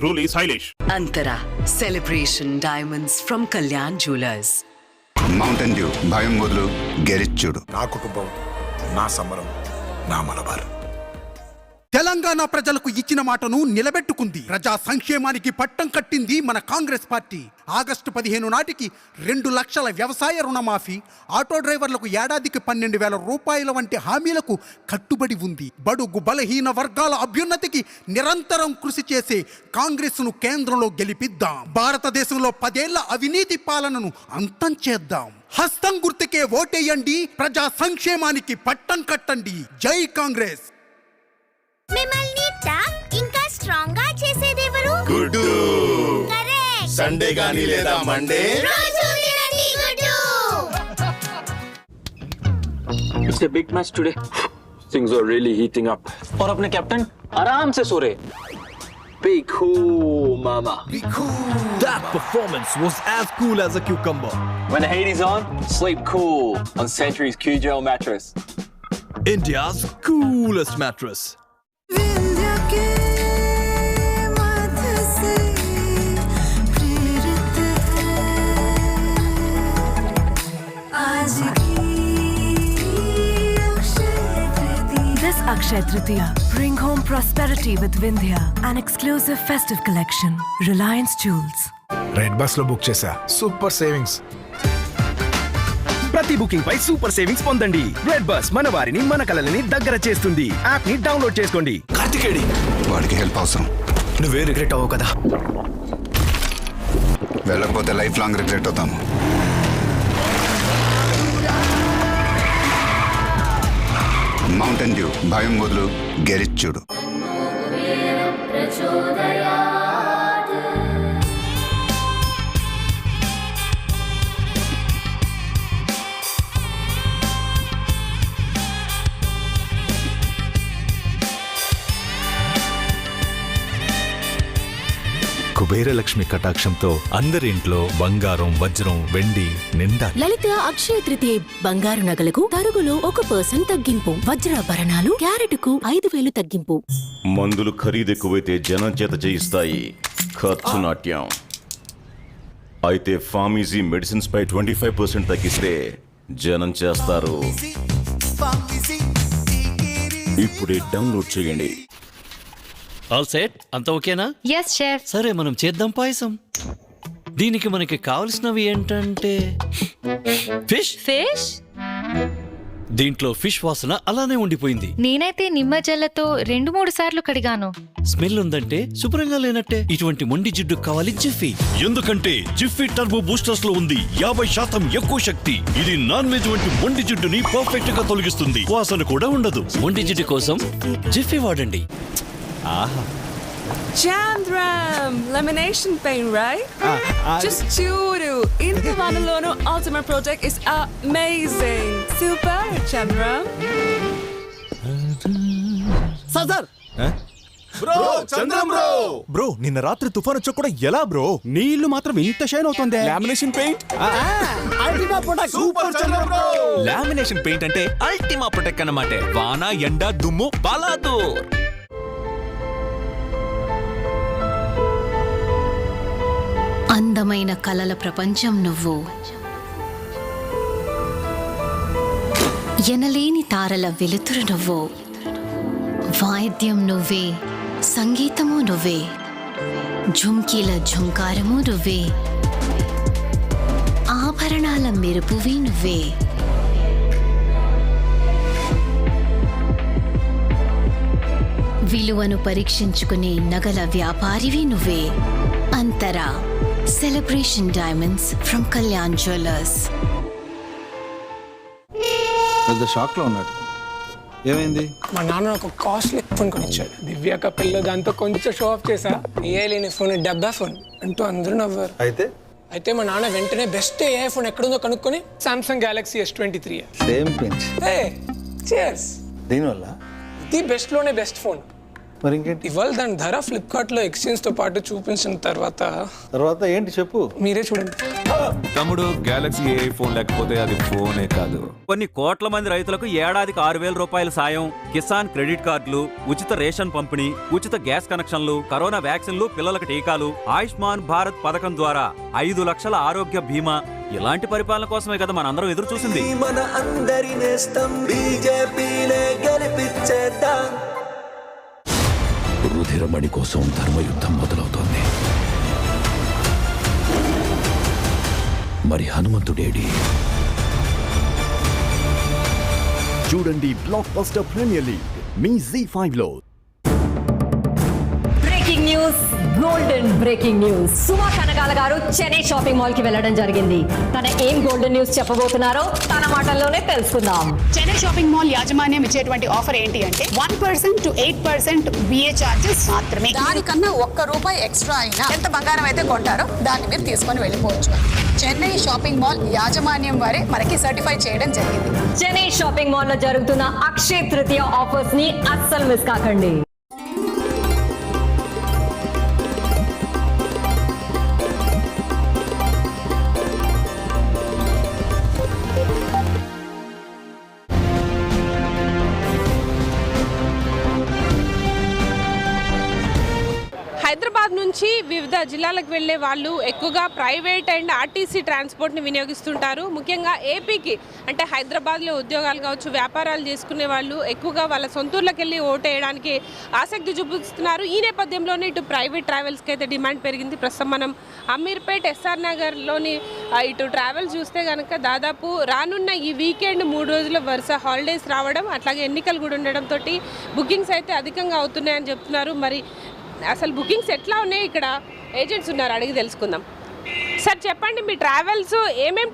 Rule is Eilish. Antara Celebration Diamonds from Kalyan Jewelers. Mountain Dew భయం మొదలు గెలిచుడు. నా కుటుంబం, నా సంబరం, నా మలబార్. తెలంగాణ ప్రజలకు ఇచ్చిన మాటను నిలబెట్టుకుంది. ప్రజా సంక్షేమానికి పట్టం కట్టింది మన కాంగ్రెస్ పార్టీ. ఆగస్టు 15 నాటికి 2 లక్షల వ్యవసాయ రుణమాఫీ, ఆటో డ్రైవర్లకు ఏడాదికి 12,000 రూపాయల వంటి హామీలకు కట్టుబడి ఉంది. బడుగు బలహీన వర్గాల అభ్యున్నతికి నిరంతరం కృషి చేసే కాంగ్రెస్ను కేంద్రంలో గెలిపిద్దాం. భారతదేశంలో 10 ఏళ్ల అవినీతి పాలనను అంతం చేద్దాం. హస్తం గుర్తుకే ఓటేయండి. ప్రజా సంక్షేమానికి పట్టం కట్టండి. జై కాంగ్రెస్. మిమ్మల్ని టఫ్ ఇంకా స్ట్రాంగ్ గా చేసేదెవరు? గుడ్డు. కరెక్ట్. సండే గానీ లేదా మండే రోజు తినండి గుడ్డు. It's a big match today. Things are really heating up. और अपने कैप्टन आराम से सो रहे. Be cool, mama. That performance was as cool as a cucumber. When the heat is on, sleep cool on Century's Q-Gel mattress. India's coolest mattress. This Akshaya Tritiya, bring home prosperity with Vindhya, an exclusive festive collection. Reliance Jewels. Red bus లో book చేశా. Super savings. ప్రతి booking పై super savings పొందండి. Red bus మన వారిని మన కలలని దగ్గర చేస్తుంది. App ని డౌన్లోడ్ చేసుకోండి. కార్తికేడి, వాడికి హెల్ప్ అవసరం. నువ్వే రిగ్రెట్ అవ్వవు కదా. వెళ్ళకపోతే లైఫ్ లాంగ్ రిగ్రెట్ అవుతాము. మౌంటైన్ డ్యూ భయం మొదలు గెలిచుడు. కుబేరలక్ష్మి కటాక్షంతో అందరి ఇంట్లో బంగారం, వజ్రం, వెండి నిండా. లలిత అక్షయ తృతీయ బంగారు నగలకు తరుగులో 1% తగ్గింపు. వజ్రాభరణాలు క్యారెట్కు 5,000 తగ్గింపు. మందులు ఖరీదెక్కువైతే జనం చేత చేయిస్తాయి ఖర్చు నాట్యం. అయితే ఫార్మసీ మెడిసిన్స్ పై 25% తగ్గిస్తే జనం చేస్తారు. ఇప్పుడే డౌన్లోడ్ చేయండి. ఆల్ సెట్, అంత ఓకేనా? yes chef. సరే, మనం చేద్దాం పాయసం. దీనికి మనకి కావలసినవి ఏంటంటే ఫిష్. దీంట్లో ఫిష్ వాసన అలానే ఉండిపోయింది. నేనైతే నిమ్మజల్లతో 2-3 సార్లు కడిగాను. స్మెల్ ఉందంటే శుభ్రంగా లేనట్టే. ఇటువంటి మొండి జిడ్డు కావాలి జిఫీ. ఎందుకంటే జిఫీ టర్బో బూస్టర్స్ లో ఉంది 50% ఎక్కువ శక్తి. ఇది నాన్ వెజ్ వంటి మొండి జిడ్డుని పర్ఫెక్ట్ గా తొలగిస్తుంది. వాసన కూడా ఉండదు. మొండి జిడ్డు కోసం జిఫీ వాడండి. ఆహా, Chandram lamination paint, right? Just చూడు, ఇంత వానలోనూ ultimate project is amazing. Super, Chandram. Sir bro, Chandram bro. Bro, నిన్న రాత్రి తుఫాన్ వచ్చా కూడా ఎలా బ్రో? నీ ఇల్లు మాత్రం ఇంత షైన్ అవుతుంది. Lamination paint. Super Chandram bro. Lamination paint అంటే అల్టిమా ప్రొటెక్ట్ అన్నమాట. వాన, ఎండ, దుమ్ము బలాదు. అందమైన కలల ప్రపంచం నువ్వు. ఎనలేని తారల వెలుతురు నువ్వు. వాయిద్యం నువ్వే, సంగీతము నువ్వే, ఝుంకీల ఝుంకారము నువ్వే, ఆభరణాల మెరుపువి నువ్వే. విలువను పరీక్షించుకునే నగల వ్యాపారివి నువ్వే. Antara celebration diamonds from Kalyan jewellers. పెద్ద షాక్ లో ఉన్నాడు. ఏమైంది? మా నాన్న ఒక కాస్ట్లీ ఫోన్ కొనిచ్చాడు. దివ్యాక పిల్ల దాంతో కొంచెం షో ఆఫ్ చేసా. ఏ లేని ఫోన్, డబ్బా ఫోన్ అంటూ అందరూ నవ్వారు. అయితే మా నాన్న వెంటనే బెస్ట్ ఏ ఫోన్ ఎక్కడుందో కనుక్కొని Samsung Galaxy S23. Same pinch. Cheers. దీనివల్ల ఇది బెస్ట్ లోనే బెస్ట్ ఫోన్. మరి ఇంకేంటి? ఇవాళ దాని ధర ఫ్లిప్కార్ట్లో ఎక్స్చేంజ్తో పాటు చూపించిన తర్వాత ఏంటి చెప్పు, మీరే చూడండి. తమ్ముడు, గెలాక్సీ ఏ ఫోన్ లేకపోతే అది ఫోనే కాదు. కొన్ని కోట్ల మంది రైతులకు ఏడాదికి 6,000 రూపాయల సాయం, కిసాన్ క్రెడిట్ కార్డులు, ఉచిత రేషన్ పంపిణీ, ఉచిత గ్యాస్ కనెక్షన్లు, కరోనా వ్యాక్సిన్లు, పిల్లలకు టీకాలు, ఆయుష్మాన్ భారత్ పథకం ద్వారా 5 లక్షల ఆరోగ్య బీమా. ఇలాంటి పరిపాలన కోసమే కదా మనందరం ఎదురు చూసింది. మన అందరి నేస్తం బీజేపీనే గెలిపించేద్దాం. రుధిరమణి కోసం ధర్మయుద్ధం మొదలవుతోంది. మరి హనుమంతుడేడి? చూడండి బ్లాక్ బస్టర్ ప్రీమియర్ లీగ్ మీ ZEE5 లో. Breaking news, golden breaking news. Suma Kanakala గారు చెన్నై షాపింగ్ మాల్ కి వెళ్ళడం జరిగింది. తన ఏం గోల్డెన్ న్యూస్ చెప్పబోతున్నారో తన మాటల్లోనే తెలుసుకుందాం. చెన్నై షాపింగ్ మాల్ యాజమాన్యం ఇచ్చేటువంటి ఆఫర్ ఏంటి అంటే 1% to 8% BA చార్జెస్ మాత్రమే. దానికన్నా ₹1 ఎక్స్ట్రా అయినా ఎంత బంగారం అయితే కొంటారో దాన్ని మీరు తీసుకొని వెళ్ళిపోవచ్చు. చెన్నై షాపింగ్ మాల్ యాజమాన్యం వారే మనకి సర్టిఫై చేయడం జరిగింది. చెన్నై షాపింగ్ మాల్ లో జరుగుతున్న అక్షయ తృతీయ ఆఫర్స్ ని అస్సలు మిస్ కాకండి. హైదరాబాద్ నుంచి వివిధ జిల్లాలకు వెళ్ళే వాళ్ళు ఎక్కువగా ప్రైవేట్ అండ్ ఆర్టీసీ ట్రాన్స్పోర్ట్ని వినియోగిస్తుంటారు. ముఖ్యంగా ఏపీకి అంటే హైదరాబాద్లో ఉద్యోగాలు కావచ్చు, వ్యాపారాలు చేసుకునే వాళ్ళు ఎక్కువగా వాళ్ళ సొంతూర్లకు వెళ్ళి ఓటేయడానికి ఆసక్తి చూపిస్తున్నారు. ఈ నేపథ్యంలోనే ఇటు ప్రైవేట్ ట్రావెల్స్కి అయితే డిమాండ్ పెరిగింది. ప్రస్తుతం మనం అమీర్పేట్ ఎస్ఆర్ నగర్లోని ఇటు ట్రావెల్స్ చూస్తే కనుక దాదాపు రానున్న ఈ వీకెండ్ 3 రోజుల వరుస హాలిడేస్ రావడం, అట్లాగే ఎన్నికలు కూడా ఉండడంతో బుకింగ్స్ అయితే అధికంగా అవుతున్నాయని చెప్తున్నారు. మరి అసలు బుకింగ్స్ ఎట్లా ఉన్నాయి, ఇక్కడ ఏజెంట్స్ ఉన్నారు, అడిగి తెలుసుకుందాం. సార్ చెప్పండి, మీ ట్రావెల్స్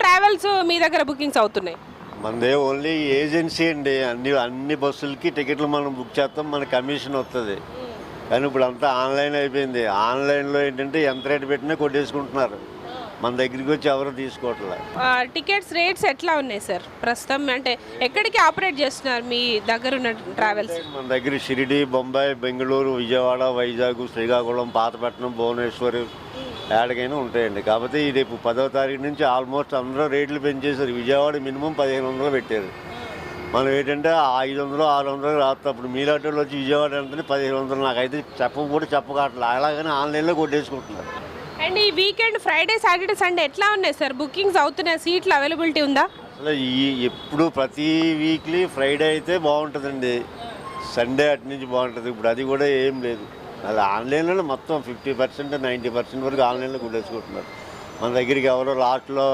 ట్రావెల్స్ మీ దగ్గర బుకింగ్స్ అవుతున్నాయి? మనదే ఓన్లీ ఏజెన్సీ అండి. అన్ని బస్సులకి టికెట్లు మనం బుక్ చేస్తాం, మన కమిషన్ వస్తుంది. కానీ ఇప్పుడు అంతా ఆన్లైన్ అయిపోయింది. ఆన్లైన్లో ఏంటంటే ఎంత రేటు పెట్టినా కొట్టేసుకుంటున్నారు. మన దగ్గరికి వచ్చి ఎవరు తీసుకోవట్లేదు. టికెట్స్ రేట్స్ ఎట్లా ఉన్నాయి సార్ ప్రస్తుతం? అంటే ఎక్కడికి ఆపరేట్ చేస్తున్నారు మీ దగ్గర ఉన్న ట్రావెల్స్? మన దగ్గర షిరిడి, బొంబాయి, బెంగళూరు, విజయవాడ, వైజాగ్, శ్రీకాకుళం, పాతపట్నం, భువనేశ్వర్ ఏడకైనా ఉంటాయండి. కాకపోతే ఈ రేపు 10వ తారీఖు నుంచి ఆల్మోస్ట్ అందరూ రేట్లు పెంచేశారు. విజయవాడ మినిమం 1500 పెట్టారు. మనం ఏంటంటే 500, 600 రాత్రి. అప్పుడు మీలాటోళ్ళు వచ్చి విజయవాడ అంటే 1500. నాకైతే చెప్పకట్లేదు. అలాగని ఆన్లైన్లో కొట్టేసుకుంటున్నారు. అండ్ ఈ వీకెండ్ ఫ్రైడే, సాటర్డే, సండే ఎట్లా ఉన్నాయి సార్? బుకింగ్స్ అవుతున్నాయి? సీట్లు అవైలబిలిటీ ఉందా? అసలు ఎప్పుడు ప్రతి వీక్లీ ఫ్రైడే అయితే బాగుంటుందండి, సండే అటు నుంచి బాగుంటుంది. ఇప్పుడు అది కూడా ఏం లేదు. అది ఆన్లైన్లో మొత్తం 50%, 90% వరకు ఆన్లైన్లో కొట్టేసుకుంటున్నారు. మన దగ్గరికి ఎవరో లాస్ట్లో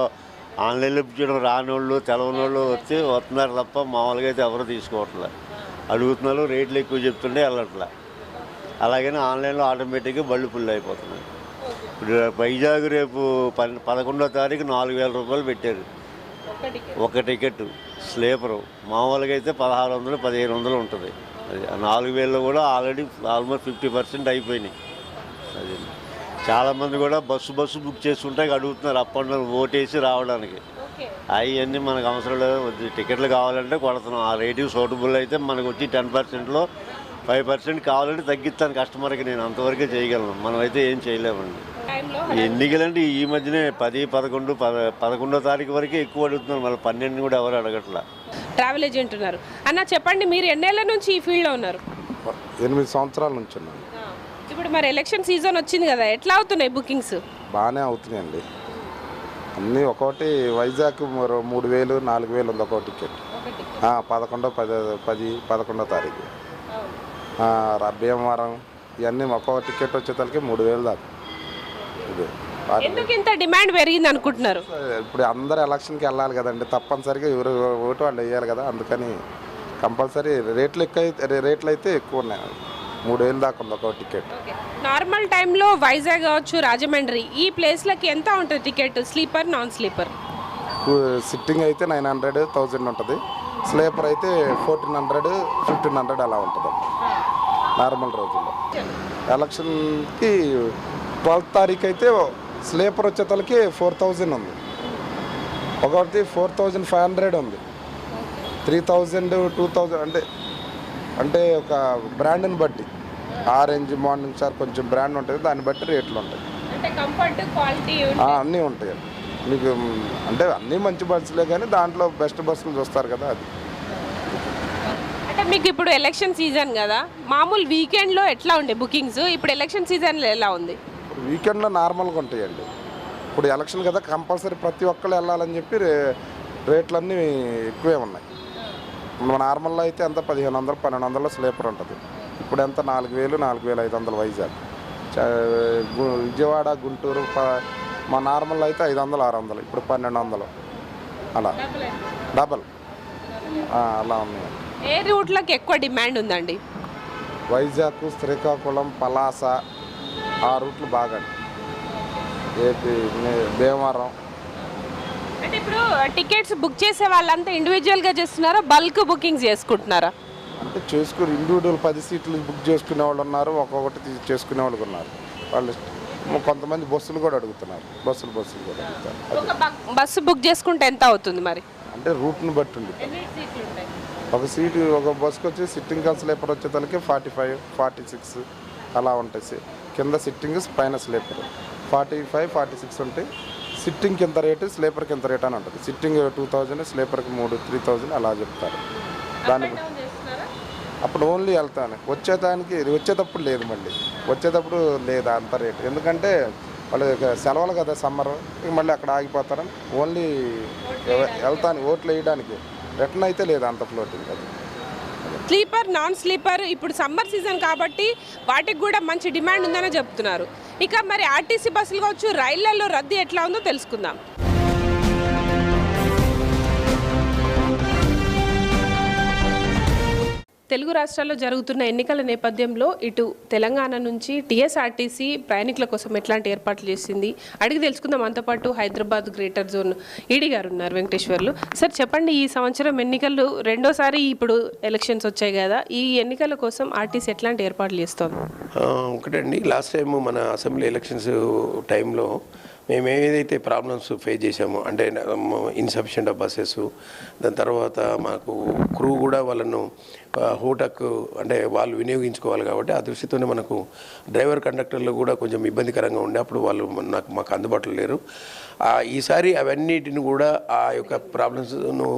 ఆన్లైన్లో బుక్ చేయడం రాని వాళ్ళు, తెలవని వాళ్ళు వస్తున్నారు తప్ప మామూలుగా అయితే ఎవరో తీసుకోవట్లేదు. అడుగుతున్నారు, రేట్లు ఎక్కువ చెప్తుంటే వెళ్ళట్లే. అలాగని ఆన్లైన్లో ఆటోమేటిక్గా బళ్ళు ఫుల్ అయిపోతున్నాయి. ఇప్పుడు వైజాగ్ రేపు 11వ తారీఖు 4000 రూపాయలు పెట్టారు ఒక టికెట్ స్లీపరు. మామూలుగా అయితే 1600, 1500 ఉంటుంది. అది 4000లో కూడా ఆల్రెడీ ఆల్మోస్ట్ 50% అయిపోయినాయి. అది చాలామంది కూడా బస్సు బుక్ చేసుకుంటే అడుగుతున్నారు అప్ అండ్ డౌన్ ఓటేసి రావడానికి. అవన్నీ మనకు అవసరం లేదు. టికెట్లు కావాలంటే కొడుతున్నాం. ఆ రేటింగ్ సూటబుల్ అయితే మనకు వచ్చి 10%లో 5% కావాలంటే తగ్గిస్తాను కస్టమర్కి. నేను అంతవరకే చేయగలను. మనం అయితే ఏం చేయలేమండి. ఎన్నికలంటే ఈ మధ్యనే 10, 11, 11వ తారీఖు వరకే ఎక్కువ అడుగుతున్నారు. మళ్ళీ 12 కూడా ఎవరు అడగట్లా. ట్రావెల్ ఏజెంట్ ఉన్నారు అన్న, చెప్పండి, మీరు ఎన్నేళ్ల నుంచి ఈ ఫీల్డ్లో ఉన్నారు? 8 సంవత్సరాల నుంచి ఉన్నాను. ఇప్పుడు మరి ఎలక్షన్ సీజన్ వచ్చింది కదా, ఎట్లా అవుతున్నాయి బుకింగ్స్? బాగానే అవుతున్నాయండి. అన్నీ ఒక్కొక్కటి వైజాగ్ 3000, 4000 ఉంది ఒక్కో టికెట్. 11వ తారీఖు. భీమవరం ఇవన్నీ ఒక్కో టికెట్ వచ్చేసరికి 3000 దాకా. ఎందుకు ఇంత డిమాండ్ పెరిగింది అనుకుంటున్నారు? ఇప్పుడు అందరు ఎలక్షన్కి వెళ్ళాలి కదండి, తప్పనిసరిగా ఎవరు ఓటు వాళ్ళు వేయాలి కదా. అందుకని కంపల్సరీ రేట్లు అయితే ఎక్కువ ఉన్నాయి. 3000 దాకా ఉంది ఒక టికెట్. నార్మల్ టైంలో వైజాగ్ కావచ్చు, రాజమండ్రి ఈ ప్లేస్లకి ఎంత ఉంటుంది ticket? Sleeper, non sleeper? Sitting అయితే 900, 1000 ఉంటుంది. స్లీపర్ అయితే 1400, 1500 అలా ఉంటుంది నార్మల్ రోజుల్లో. ఎలక్షన్కి 12వ తారీఖు అయితే స్లీపర్ వచ్చేతలకి 4000 ఉంది. ఒకటి 4500 ఉంది. 3000, 2000 అంటే ఒక బ్రాండ్ని బట్టి ఆరెంజ్ మార్నింగ్ స్టార్ కొంచెం బ్రాండ్ ఉంటుంది, దాన్ని బట్టి రేట్లు ఉంటాయి. అంటే కంఫర్ట్, క్వాలిటీ అన్నీ ఉంటాయి మీకు. అంటే అన్నీ మంచి బస్సులే కానీ దాంట్లో బెస్ట్ బస్సులు చూస్తారు కదా అది. అంటే మీకు ఇప్పుడు ఎలక్షన్ సీజన్ కదా, మామూలు వీకెండ్లో ఎట్లా ఉండే బుకింగ్స్, ఇప్పుడు ఎలక్షన్ సీజన్లో ఎలా ఉంది? వీకెండ్లో నార్మల్గా ఉంటాయండి. ఇప్పుడు ఎలక్షన్ కదా కంపల్సరీ ప్రతి ఒక్కళ్ళు వెళ్ళాలని చెప్పి రేట్లన్నీ ఎక్కువే ఉన్నాయి. నార్మల్లో అయితే ఎంత 1500 1200 స్లీపర్ ఉంటుంది. ఇప్పుడు ఎంత 4000 4500 వైజాగ్, విజయవాడ, గుంటూరు మా నార్మల్ అయితే 500 600, ఇప్పుడు 1200 అలా డబల్ అలా ఉన్నాయి. ఏ రూట్లకు ఎక్కువ డిమాండ్ ఉందండి? వైజాగ్, శ్రీకాకుళం, పలాస ఆ రూట్లు బాగా, ఏపీ భీమవరం. అంటే ఇప్పుడు టికెట్స్ బుక్ చేసే వాళ్ళంతా ఇండివిజువల్గా చేస్తున్నారా, బల్క్ బుకింగ్స్ చేసుకుంటున్నారా? అంటే చేసుకుని ఇండివిజువల్ 10 సీట్లు బుక్ చేసుకునే వాళ్ళు ఉన్నారు, ఒక్కొక్కటి చేసుకునే వాళ్ళు ఉన్నారు. వాళ్ళు కొంతమంది బస్సులు కూడా అడుగుతున్నారు, బస్సులు కూడా అడుగుతారు. ఒక బస్సు బుక్ చేసుకుంటే ఎంత అవుతుంది మరి? అంటే రూట్ని బట్టి ఉంది. ఒక సీటు ఒక బస్సుకి వచ్చి సిట్టింగ్ స్లీపర్ వచ్చేతలకి 45 46 అలా ఉంటాయి. కింద సిట్టింగ్ పైన స్లీపర్ 45 46 ఉంటాయి. సిట్టింగ్కి ఎంత రేటు, స్లీపర్కి ఎంత రేట్ అని ఉంటుంది. సిట్టింగ్ 2000, స్లీపర్కి 3000 అలా చెప్తారు. దాన్ని అప్పుడు ఓన్లీ వెళ్తాను, వచ్చేటప్పుడు లేదు, మళ్ళీ వచ్చేటప్పుడు లేదు అంత రేటు. ఎందుకంటే వాళ్ళు సెలవులు కదా సమ్మర్, మళ్ళీ అక్కడ ఆగిపోతారని ఓన్లీ వెళ్తాను ఓట్లు వేయడానికి. రిటర్న్ అయితే లేదు అంత ఫ్లోటింగ్. అది స్లీపర్, నాన్ స్లీపర్ ఇప్పుడు సమ్మర్ సీజన్ కాబట్టి వాటికి కూడా మంచి డిమాండ్ ఉందని చెప్తున్నారు. ఇక మరి ఆర్టీసీ బస్సులు కావచ్చు, రైళ్లలో రద్దీ ఎట్లా ఉందో తెలుసుకుందాం. తెలుగు రాష్ట్రాల్లో జరుగుతున్న ఎన్నికల నేపథ్యంలో ఇటు తెలంగాణ నుంచి టీఎస్ఆర్టీసీ ప్రయాణికుల కోసం ఎట్లాంటి ఏర్పాట్లు చేసింది అడిగి తెలుసుకుందాం. మనతో పాటు హైదరాబాద్ గ్రేటర్ జోన్ ఈడీ గారు ఉన్నారు, వెంకటేశ్వర్లు. సార్ చెప్పండి, ఈ సంవత్సరం ఎన్నికలు రెండోసారి ఇప్పుడు ఎలక్షన్స్ వచ్చాయి కదా, ఈ ఎన్నికల కోసం ఆర్టీసీ ఎట్లాంటి ఏర్పాట్లు చేస్తుంది? ఒకటండి, లాస్ట్ టైం మన అసెంబ్లీ ఎలక్షన్స్ టైంలో మేము ఏదైతే ప్రాబ్లమ్స్ ఫేస్ చేసామో, అంటే ఇన్సఫిషియెంట్ ఆఫ్ బస్సెస్, దాని తర్వాత మాకు క్రూ కూడా వాళ్ళను హోటక్ అంటే వాళ్ళు వినియోగించుకోవాలి కాబట్టి ఆ దృష్టితోనే మనకు డ్రైవర్ కండక్టర్లు కూడా కొంచెం ఇబ్బందికరంగా ఉండే, అప్పుడు వాళ్ళు మాకు అందుబాటులో లేరు. ఈసారి అవన్నిటిని కూడా ఆ యొక్క ప్రాబ్లమ్స్ను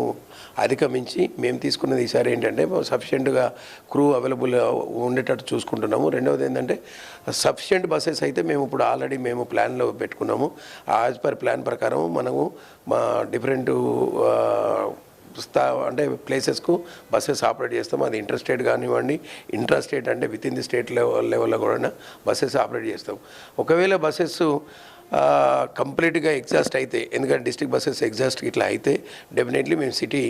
అధిగమించి మేము తీసుకున్నది ఈసారి ఏంటంటే సఫిషియెంట్గా క్రూ అవైలబుల్ ఉండేటట్టు చూసుకుంటున్నాము. రెండవది ఏంటంటే సఫిషియెంట్ బస్సెస్ అయితే మేము ఇప్పుడు ఆల్రెడీ మేము ప్లాన్లో పెట్టుకున్నాము. యాజ్ పర్ ప్లాన్ ప్రకారం మనము మా డిఫరెంట్ అంటే ప్లేసెస్కు బస్సెస్ ఆపరేట్ చేస్తాం. అది ఇంటర్స్టేట్ కానివ్వండి, ఇంట్రాస్టేట్ అంటే విత్ ఇన్ ది స్టేట్ లెవెల్లో కూడా బస్సెస్ ఆపరేట్ చేస్తాం. ఒకవేళ బస్సెస్ కంప్లీట్గా ఎగ్జాస్ట్ అయితే, ఎందుకంటే డిస్ట్రిక్ట్ బస్సెస్ ఎగ్జాస్ట్ ఇట్లా అయితే డెఫినెట్లీ మేము సిటీ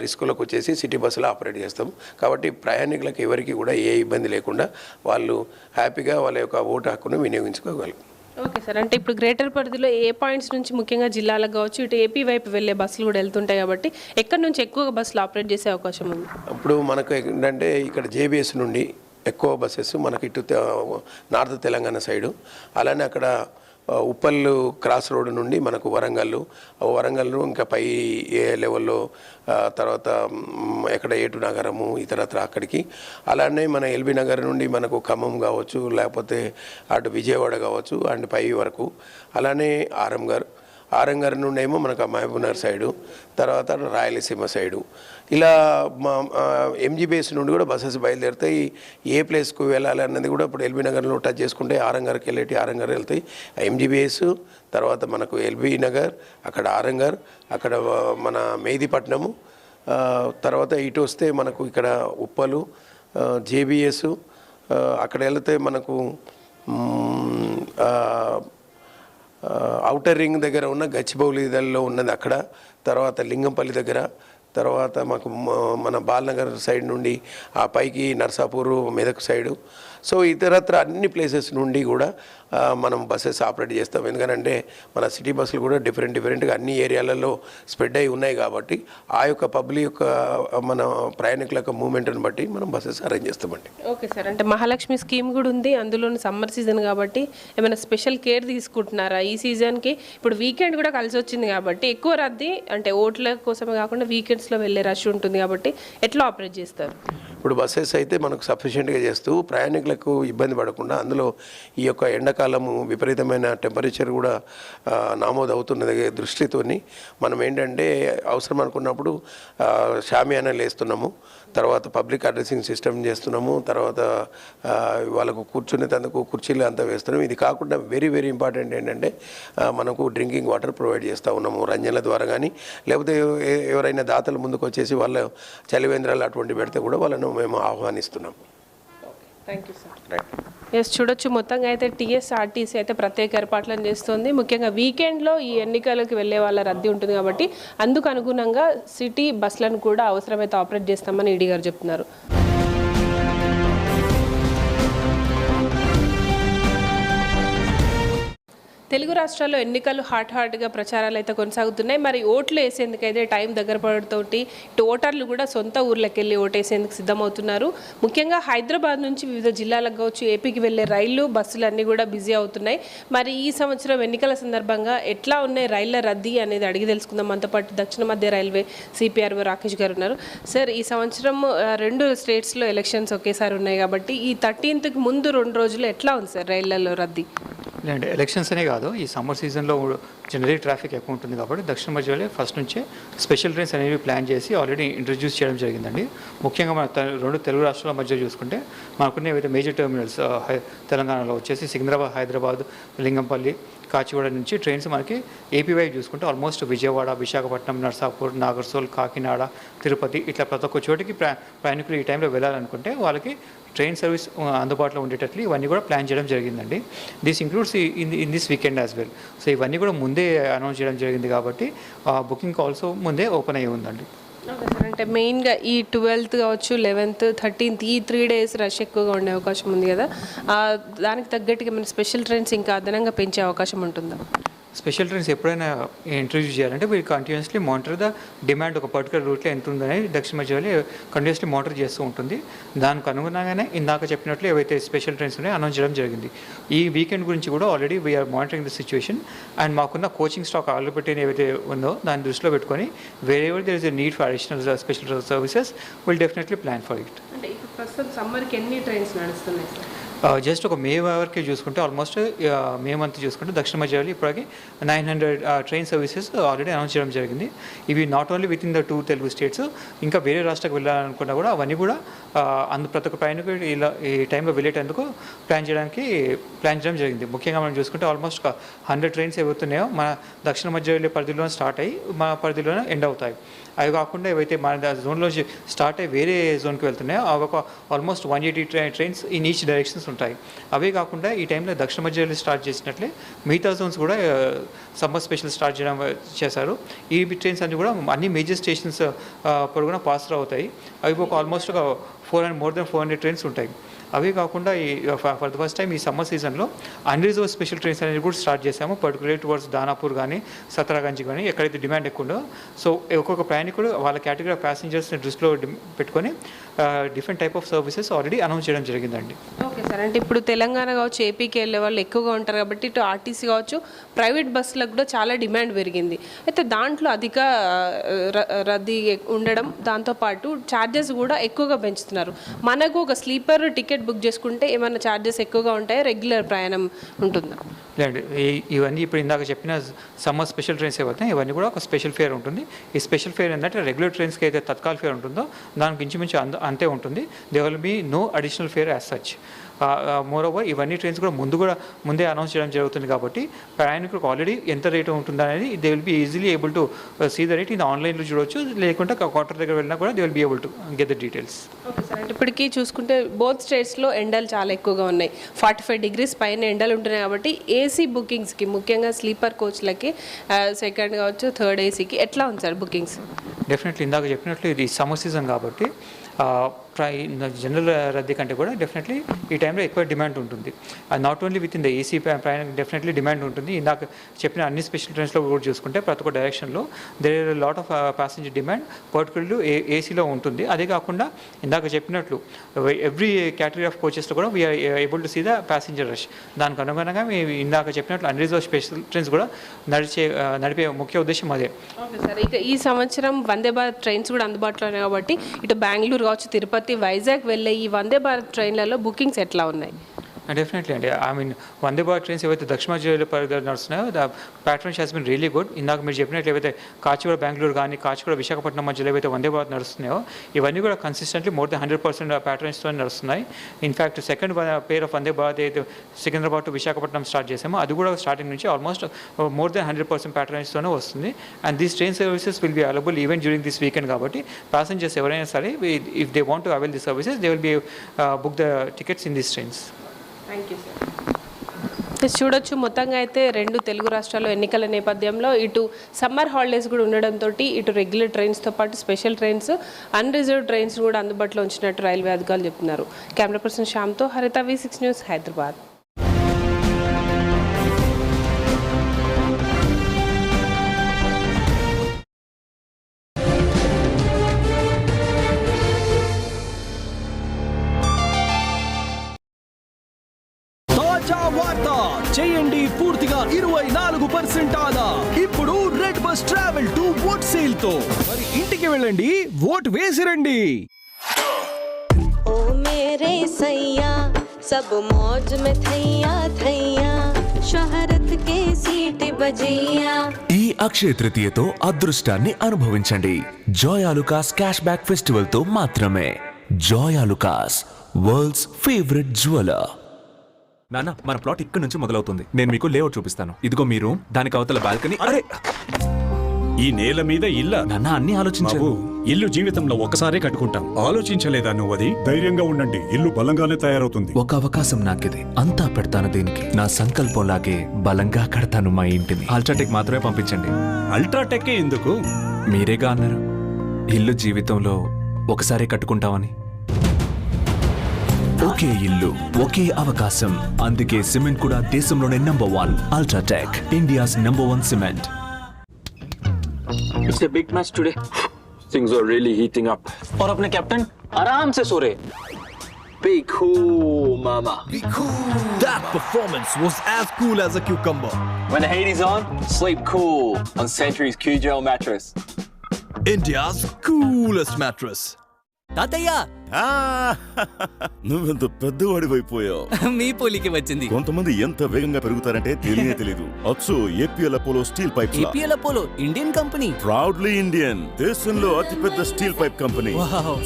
రిస్కులకు వచ్చేసి సిటీ బస్సులో ఆపరేట్ చేస్తాం. కాబట్టి ప్రయాణికులకు ఎవరికి కూడా ఏ ఇబ్బంది లేకుండా వాళ్ళు హ్యాపీగా వాళ్ళ యొక్క ఓటు హక్కును వినియోగించుకోగలరు. ఓకే సార్, అంటే ఇప్పుడు గ్రేటర్ పరిధిలో ఏ పాయింట్స్ నుంచి ముఖ్యంగా జిల్లాలకు కావచ్చు, ఇటు ఏపీ వైపు వెళ్ళే బస్సులు కూడా వెళ్తుంటాయి కాబట్టి ఎక్కడి నుంచి ఎక్కువగా బస్సులు ఆపరేట్ చేసే అవకాశం ఉంది? ఇప్పుడు మనకు ఏంటంటే ఇక్కడ జేబీఎస్ నుండి ఎక్కువ బస్సెస్ మనకి ఇటు నార్త్ తెలంగాణ సైడు, అలానే అక్కడ ఉప్పల్ క్రాస్ రోడ్ నుండి మనకు వరంగల్ ఇంకా పై ఏ లెవెల్లో, తర్వాత ఎక్కడ ఏటు నగరము ఇతరత్ర అక్కడికి, అలానే మన ఎల్బీ నగర్ నుండి మనకు ఖమ్మం కావచ్చు, లేకపోతే అటు విజయవాడ కావచ్చు అండ్ పై వరకు, అలానే ఆరంగర్ నుండి ఏమో మనకు మహబూబ్నగర్ సైడు, తర్వాత రాయలసీమ సైడు, ఇలా మా ఎంజీబీఎస్ నుండి కూడా బస్సెస్ బయలుదేరుతాయి. ఏ ప్లేస్కు వెళ్ళాలి అన్నది కూడా ఇప్పుడు ఎల్బీ నగర్లో టచ్ చేసుకుంటే ఆరంగర్కి వెళ్ళేటి ఆరంగర్ వెళ్తాయి. ఎంజీబీఎస్ తర్వాత మనకు ఎల్బీ నగర్, అక్కడ ఆరంగర్, అక్కడ మన మెహదీపట్నము, తర్వాత ఇటు వస్తే మనకు ఇక్కడ ఉప్పలు, జేబీఎస్, అక్కడ వెళితే మనకు ఔటర్ రింగ్ దగ్గర ఉన్న గచ్చిబౌలిలో ఉన్నది అక్కడ, తర్వాత లింగంపల్లి దగ్గర, తర్వాత మాకు మన బాలనగర్ సైడ్ నుండి ఆ పైకి నర్సాపూర్ మెదక్ సైడు. సో ఇతరత్ర అన్ని ప్లేసెస్ నుండి కూడా మనం బస్సెస్ ఆపరేట్ చేస్తాం. ఎందుకంటే మన సిటీ బస్సులు కూడా డిఫరెంట్గా అన్ని ఏరియాలలో స్ప్రెడ్ అయి ఉన్నాయి కాబట్టి ఆ యొక్క పబ్లిక్ యొక్క మన ప్రయాణికుల యొక్క మూవ్మెంట్ని బట్టి మనం బస్సెస్ అరేంజ్ చేస్తామండి. ఓకే సార్, అంటే మహాలక్ష్మి స్కీమ్ కూడా ఉంది, అందులో సమ్మర్ సీజన్ కాబట్టి ఏమైనా స్పెషల్ కేర్ తీసుకుంటున్నారా ఈ సీజన్కి? ఇప్పుడు వీకెండ్ కూడా కలిసి వచ్చింది కాబట్టి ఎక్కువ రద్దీ, అంటే ఓట్ల కోసమే కాకుండా వీకెండ్స్లో వెళ్ళే రష్ ఉంటుంది కాబట్టి ఎట్లా ఆపరేట్ చేస్తారు? ఇప్పుడు బస్సెస్ అయితే మనకు సఫిషియెంట్గా చేస్తూ ప్రయాణికులు ప్రయాణికులకు ఇబ్బంది పడకుండా, అందులో ఈ యొక్క ఎండాకాలము విపరీతమైన టెంపరేచర్ కూడా నమోదు అవుతున్నది దృష్టితోని మనం ఏంటంటే అవసరం అనుకున్నప్పుడు షామియానాలు వేస్తున్నాము, తర్వాత పబ్లిక్ అడ్రసింగ్ సిస్టమ్ చేస్తున్నాము, తర్వాత వాళ్ళకు కూర్చునేందుకు కుర్చీలు అంతా వేస్తున్నాము. ఇది కాకుండా వెరీ వెరీ ఇంపార్టెంట్ ఏంటంటే మనకు డ్రింకింగ్ వాటర్ ప్రొవైడ్ చేస్తూ ఉన్నాము రంజన్ల ద్వారా కానీ, లేకపోతే ఎవరైనా దాతలు ముందుకు వచ్చేసి వాళ్ళ చలివేంద్రాలు అటువంటి పెడితే కూడా వాళ్ళను మేము ఆహ్వానిస్తున్నాం. Thank you sir. ఎస్, చూడొచ్చు మొత్తంగా అయితే టీఎస్ఆర్టీసీ అయితే ప్రత్యేక ఏర్పాట్లను చేస్తుంది. ముఖ్యంగా వీకెండ్లో ఈ ఎన్నికలకు వెళ్ళే వాళ్ళ రద్దీ ఉంటుంది కాబట్టి అందుకు అనుగుణంగా సిటీ బస్సులను కూడా అవసరమైతే ఆపరేట్ చేస్తామని ఈడీ గారు చెప్తున్నారు. తెలుగు రాష్ట్రాల్లో ఎన్నికలు హాట్గా ప్రచారాలు అయితే కొనసాగుతున్నాయి. మరి ఓట్లు వేసేందుకైతే టైం దగ్గర పడటంతోటి ఇటు ఓటర్లు కూడా సొంత ఊర్లకు వెళ్ళి ఓటేసేందుకు సిద్ధమవుతున్నారు. ముఖ్యంగా హైదరాబాద్ నుంచి వివిధ జిల్లాలకు కావచ్చు, ఏపీకి వెళ్ళే రైళ్లు బస్సులు అన్నీ కూడా బిజీ అవుతున్నాయి. మరి ఈ సంవత్సరం ఎన్నికల సందర్భంగా ఎట్లా ఉన్నాయి రైళ్ల రద్దీ అనేది అడిగి తెలుసుకుందాం. మనతో పాటు దక్షిణ మధ్య రైల్వే సిపిఆర్ఓ రాకేష్ గారు ఉన్నారు. సార్, ఈ సంవత్సరం 2 స్టేట్స్లో ఎలక్షన్స్ ఒకేసారి ఉన్నాయి కాబట్టి ఈ 13th ముందు 2 రోజులు ఎట్లా ఉంది సార్ రైళ్లలో రద్దీ? లేదంటే ఎలక్షన్స్ అనే కాదు, ఈ సమ్మర్ సీజన్లో జనరలీ ట్రాఫిక్ ఎక్కువ ఉంటుంది కాబట్టి దక్షిణ మధ్య రైల్వే ఫస్ట్ నుంచే స్పెషల్ ట్రైన్స్ అనేవి ప్లాన్ చేసి ఆల్రెడీ ఇంట్రడ్యూస్ చేయడం జరిగిందండి. ముఖ్యంగా మన 2 తెలుగు రాష్ట్రాల మధ్య చూసుకుంటే మనకున్న ఏవైతే మేజర్ టెర్మినల్స్ తెలంగాణలో వచ్చేసి సికింద్రాబాద్, హైదరాబాద్, లింగంపల్లి, కాచిగూడ నుంచి ట్రైన్స్ మనకి ఏపీ వైపు చూసుకుంటే ఆల్మోస్ట్ విజయవాడ, విశాఖపట్నం, నర్సాపూర్, నాగర్సోల్, కాకినాడ, తిరుపతి ఇట్లా ప్రతి ఒక్క చోటికి ప్రయాణికులు ఈ టైంలో వెళ్ళాలనుకుంటే వాళ్ళకి ట్రైన్ సర్వీస్ అందుబాటులో ఉండేటట్లు ఇవన్నీ కూడా ప్లాన్ చేయడం జరిగిందండి. This includes in this weekend as well. So ఇవన్నీ కూడా ముందే అనౌన్స్ చేయడం జరిగింది కాబట్టి బుకింగ్ ఆల్సో ముందే ఓపెన్ అయ్యి ఉందండి. అంటే మెయిన్గా ఈ 12th కావచ్చు, 11th, 13th ఈ 3 days రష్ ఎక్కువగా ఉండే అవకాశం ఉంది కదా, దానికి తగ్గట్టుగా మన స్పెషల్ ట్రైన్స్ ఇంకా అదనంగా పెంచే అవకాశం ఉంటుందా? స్పెషల్ ట్రైన్స్ ఎప్పుడైనా ఇంట్రడ్యూస్ చేయాలంటే వీళ్ళు కంటిన్యూస్లీ మానిటర్ ద డిమాండ్. ఒక పర్టికులర్ రూట్లో ఎంత ఉందనేది దక్షిణ మధ్య రైల్వే కంటిన్యూస్లీ మానిటర్ చేస్తూ ఉంటుంది. దానికి అనుగుణంగానే ఇందాక చెప్పినట్లు ఏవైతే స్పెషల్ ట్రైన్స్ ఉన్నాయో అనౌన్స్ చేయడం జరిగింది. ఈ వీకెండ్ గురించి కూడా already we are monitoring the situation and మాకున్న కోచింగ్ స్టాక్ ఆల్రెడీ పెట్టిన ఏవైతే ఉందో దాన్ని దృష్టిలో పెట్టుకొని wherever there is a need for additional special services will definitely plan for it. అంటే ఇప్పుడు ప్రస్తుతం సమ్మర్కి ఎన్ని ట్రైన్స్ నడుస్తున్నాయి సార్? జస్ట్ ఒక మే వరకు చూసుకుంటే ఆల్మోస్ట్ మే మంత్ చూసుకుంటే దక్షిణ మధ్య రైల్వే ఇప్పటికి 900 ట్రైన్ సర్వీసెస్ ఆల్రెడీ అనౌన్స్ చేయడం జరిగింది. ఇవి not only with in the 2 Telugu states, ఇంకా వేరే రాష్ట్రాలకు వెళ్ళాలనుకున్నా కూడా అవన్నీ కూడా ప్రతి ఒక్క ప్రయాణికుడు ఇలా ఈ టైంలో వెళ్ళేటందుకు ప్లాన్ చేయడం జరిగింది. ముఖ్యంగా మనం చూసుకుంటే ఆల్మోస్ట్ 100 ట్రైన్స్ ఏవైతున్నాయో మన దక్షిణ మధ్య రైల్వే పరిధిలోనే స్టార్ట్ అయ్యి మా పరిధిలోనే ఎండ్ అవుతాయి. అవి కాకుండా ఏవైతే మన జోన్లో స్టార్ట్ అయ్యి వేరే జోన్కి వెళ్తున్నాయో అవి ఒక almost 180 trains in each directions ఉంటాయి. అవే కాకుండా ఈ టైంలో దక్షిణ మధ్య రైల్వే స్టార్ట్ చేసినట్లే మిగతా జోన్స్ కూడా సమ్మర్ స్పెషల్ స్టార్ట్ చేశారు. ఈ ట్రైన్స్ అన్ని కూడా అన్ని మేజర్ స్టేషన్స్ పొడుగునా పాస్ అవుతాయి. అవి ఒక ఆల్మోస్ట్ ఒక మోర్ దెన్ 400 ట్రైన్స్ ఉంటాయి. అవే కాకుండా ఈ ఫర్ ద ఫస్ట్ టైం ఈ సమ్మర్ సీజన్లో అన్రిజర్వ్ స్పెషల్ ట్రైన్స్ అనేది కూడా స్టార్ట్ చేసాము. పర్టికులర్ టువర్డ్స్ దానాపూర్ కానీ సత్రాగంజ్ కానీ ఎక్కడైతే డిమాండ్ ఎక్కువ ఉందో సో ఒక్కొక్క ప్రయాణికుడు వాళ్ళ కేటగిరీ ఆఫ్ ప్యాసింజర్స్ని దృష్టిలో పెట్టుకొని different type of services already announce చేయడం జరిగిందండి. ఓకే సార్, అంటే ఇప్పుడు తెలంగాణ కావచ్చు, ఏపీకి వెళ్ళే వాళ్ళు ఎక్కువగా ఉంటారు కాబట్టి ఇటు ఆర్టీసీ కావచ్చు, ప్రైవేట్ బస్సులకు కూడా చాలా డిమాండ్ పెరిగింది. అయితే దాంట్లో అధిక రద్దీ ఉండడం, దాంతోపాటు ఛార్జెస్ కూడా ఎక్కువగా పెంచుతున్నారు. మనకు ఒక స్లీపర్ టికెట్ బుక్ చేసుకుంటే ఏమైనా ఛార్జెస్ ఎక్కువగా ఉంటాయా, రెగ్యులర్ ప్రయాణం ఉంటుందా? లేదండి, ఇవన్నీ ఇప్పుడు ఇందాక చెప్పిన సమ్మర్ స్పెషల్ ట్రైన్స్ ఏవైతే ఇవన్నీ కూడా ఒక స్పెషల్ ఫేర్ ఉంటుంది. ఈ స్పెషల్ ఫేర్ ఏంటంటే రెగ్యులర్ ట్రైన్స్కి అయితే తత్కాల్ ఫేర్ ఉంటుందో దానికి ఇంచుమించు అంతే ఉంటుంది. There will be no additional fare as such. Moreover ఇవన్నీ ట్రైన్స్ కూడా ముందే అనౌన్స్ చేయడం జరుగుతుంది కాబట్టి ప్రయాణికులకు ఆల్రెడీ ఎంత రేటు ఉంటుంది అనేది they will be easily able to see the rate. ఇది ఆన్లైన్లో చూడవచ్చు, లేకుంటే కౌంటర్ దగ్గర వెళ్ళినా కూడా they will be able to get the details. Okay sir, అంటే ఇప్పటికీ చూసుకుంటే బోత్ స్టేట్స్లో ఎండలు చాలా ఎక్కువగా ఉన్నాయి. 45 degrees పైన ఎండలు ఉంటున్నాయి కాబట్టి ఏసీ బుకింగ్స్కి ముఖ్యంగా స్లీపర్ కోచ్లకి సెకండ్ కావచ్చు, థర్డ్ ఏసీకి ఎట్లా ఉంది సార్ బుకింగ్స్? డెఫినెట్లీ ఇందాక చెప్పినట్లు ఇది సమ్మర్ సీజన్ కాబట్టి జనరల్ రద్దీ కంటే కూడా డెఫినెట్లీ ఈ టైంలో ఎక్కువ డిమాండ్ ఉంటుంది. అది not only with in the AC ప్రయాణం డెఫినెట్లీ డిమాండ్ ఉంటుంది. ఇందాక చెప్పిన అన్ని స్పెషల్ ట్రైన్స్లో కూడా చూసుకుంటే ప్రతి ఒక్క డైరెక్షన్లో there are lot of passenger demand particularly ఏసీలో ఉంటుంది. అదే కాకుండా ఇందాక చెప్పినట్లు ఎవ్రీ కేటగిరీ ఆఫ్ కోచెస్లో కూడా we are able to see the passenger rush. దానికి అనుగుణంగా ఇందాక చెప్పినట్లు అన్రిజర్వ్ స్పెషల్ ట్రైన్స్ కూడా నడిపే ముఖ్య ఉద్దేశం అదే. ఓకే సార్, ఇక ఈ సంవత్సరం వందే భారత్ ట్రైన్స్ కూడా అందుబాటులో ఉన్నాయి కాబట్టి ఇటు బెంగళూరు కావచ్చు, తిరుపతి అమరావతి వైజాగ్ వెళ్ళే ఈ వందే భారత్ ట్రైన్లలో బుకింగ్స్ ఎట్లా ఉన్నాయి? డెఫినెట్లీ అండి. I mean Vande Bharat trains ఏవైతే దక్షిణ మధ్య పరిధిలో నడుస్తున్నాయో the patterns has been really good. ఇందాక మీరు చెప్పినట్లు ఏవైతే కాచిగూడ బెంగళూరు కానీ కాచిగూడ విశాఖపట్నం మధ్యలో ఏవైతే వందే భారత్ నడుస్తున్నాయో ఇవన్నీ కూడా కన్సిస్టెంట్లీ మోర్ దెన్ 100% ప్యాటర్న్స్తో నడుస్తున్నాయి. In fact second pair of Vande Bharat అయితే సికింద్రాబాద్ టు విశాఖపట్నం స్టార్ట్ చేసామో అది కూడా స్టార్టింగ్ నుంచి ఆల్మోస్ట్ మోర్ దెన్ 100% ప్యాటర్న్స్తోనే వస్తుంది. And these train services will be available even during this weekend. కాబట్టి ప్యాసింజర్స్ ఎవరైనా సరే if they want to avail the services they will be book the tickets in these trains. Thank you sir. చూడొచ్చు, మొత్తంగా అయితే 2 తెలుగు రాష్ట్రాల్లో ఎన్నికల నేపథ్యంలో ఇటు సమ్మర్ హాలిడేస్ కూడా ఉండడంతో ఇటు రెగ్యులర్ ట్రైన్స్తో పాటు స్పెషల్ ట్రైన్స్, అన్రిజర్వ్ ట్రైన్స్ కూడా అందుబాటులో ఉంచినట్టు రైల్వే అధికారులు చెప్తున్నారు. కెమెరా పర్సన్ శ్యామ్తో హరిత, V6 న్యూస్, హైదరాబాద్. వార్త చేయండి పూర్తిగా 24% ఆదా. ఇప్పుడు red bus travel to vote sale తో మరి ఇంటికి వెళ్ళండి, ఓట్ వేసిరండి. ఓ మేరే సయ్యా సబ్ మౌజ్ మే థయ్యా థయ్యా షహరత్ కే సీటీ బజియా. ఈ అక్షయ తృతీయతో అదృష్టాన్ని అనుభవించండి joy Alukkas cashback festival తో మాత్రమే. Joy Alukkas, world's favourite jeweller. నాన్న, మన ప్లాట్ ఇక్కడ నుంచి మొదలవుతుంది. నేను మీకు లేఅవుట్ చూపిస్తాను. ఇదిగో మీరు దానికి అవతల బాల్కనీ. అరే, ఈ నేల మీద ఇల్లా? నాన్న, అన్ని ఆలోచించావు. ఇల్లు జీవితంలో ఒకసారే కట్టుకుంటాం. ఆలోచించలేదా నువ్వు? అది ధైర్యంగా ఉండండి, ఇల్లు బలంగానే తయారవుతుంది. ఒక అవకాశం నాకిది, అంతా పెడతాను దీనికి. నా సంకల్పంలాగే బలంగా కడతాను మా ఇంటిని. అల్ట్రాటెక్ మాత్రమే పంపించండి. అల్ట్రాటెక్ ఎందుకు? మీరేగా అన్నారు ఇల్లు జీవితంలో ఒకసారి కట్టుకుంటామని. ఒకే ఇల్లు, ఒకే అవకాశం. అందుకే సిమెంట్ కూడా దేశంలోనే number 1. UltraTech, India's number 1 cement. It's a big match today. Things are really heating up. और अपने कैप्टन आराम से सो रहे. Be cool, mama. Be cool. That performance was as cool as a cucumber. When the heat is on, sleep cool on Century's Q-Gel mattress. India's coolest mattress. తాతయ్య, నువ్వెంత పెద్దవాడివైపోయావు. మీ పోలికి వచ్చింది. కొంతమంది ఎంత వేగంగా పెరుగుతారంటే తెలియదు. అచ్చు APL Apollo steel pipes. APL Apollo Indian company, proudly Indian. దేశంలో అతిపెద్ద స్టీల్ పైప్ కంపెనీ.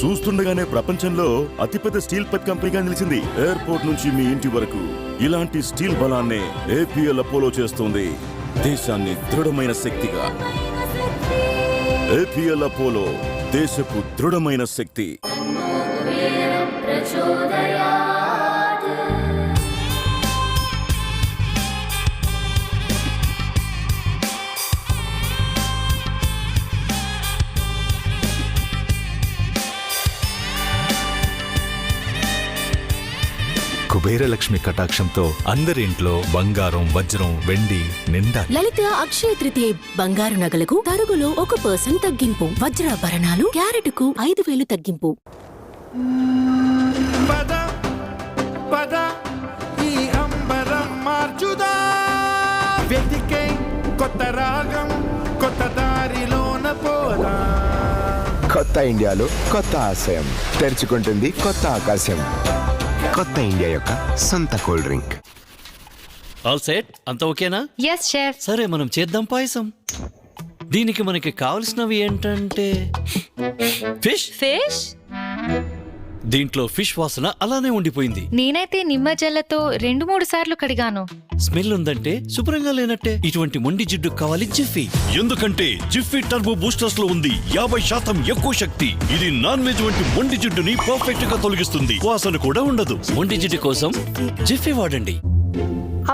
చూస్తుండగానే ప్రపంచంలో అతిపెద్ద స్టీల్ పైప్ కంపెనీగా నిలిచింది. ఎయిర్పోర్ట్ నుంచి మీ ఇంటి వరకు ఇలాంటి స్టీల్ బలాన్నే ఏపీఎల్ అపోలో చేస్తుంది. దేశాన్ని దృఢమైన శక్తిగా. ఏపీఎల్ అపోలో, దేశపు దృఢమైన శక్తి. కుబేరలక్ష్మి కటాక్షంతో అందరింట్లో బంగారం, వజ్రం, వెండి నిండా. లలిత అక్షయ తృతీయ బంగారు నగలకు తరుగులో 1% తగ్గింపు. వజ్రాభరణాలు క్యారెట్కు 5,000 తగ్గింపు. పద ఈ అంబరం మార్చుదా, వెతికే కొత్త రాగం, కొత్త దారిలోన పోదా. కొత్త ఇండియాలో కొత్త ఆశయం తెరుచుకుంటుంది, కొత్త ఆకాశం. కొత్త ఇండియా యొక్క సొంత కూల్ డ్రింక్. ఆల్ సెట్, అంతా ఓకేనా? Yes chef. సరే, మనం చేద్దాం పాయసం. దీనికి మనకి కావలసినవి ఏంటంటే ఫిష్. దీంట్లో ఫిష్ వాసన అలానే ఉండిపోయింది. నేనైతే నిమ్మజల్లతో 2-3 సార్లు కడిగాను. స్మెల్ ఉందంటే శుభ్రంగా లేనట్టే. ఇటువంటి మొండి జిడ్డు కావాలి జిఫీ. ఎందుకంటే జిఫీ టర్బో బూస్టర్స్ లో ఉంది 50% ఎక్కువ శక్తి. ఇది నాన్ వెజ్ వంటి మొండి జిడ్డుని పర్ఫెక్ట్ గా తొలగిస్తుంది. వాసన కూడా ఉండదు. మొండి జిడ్డు కోసం జిఫీ వాడండి.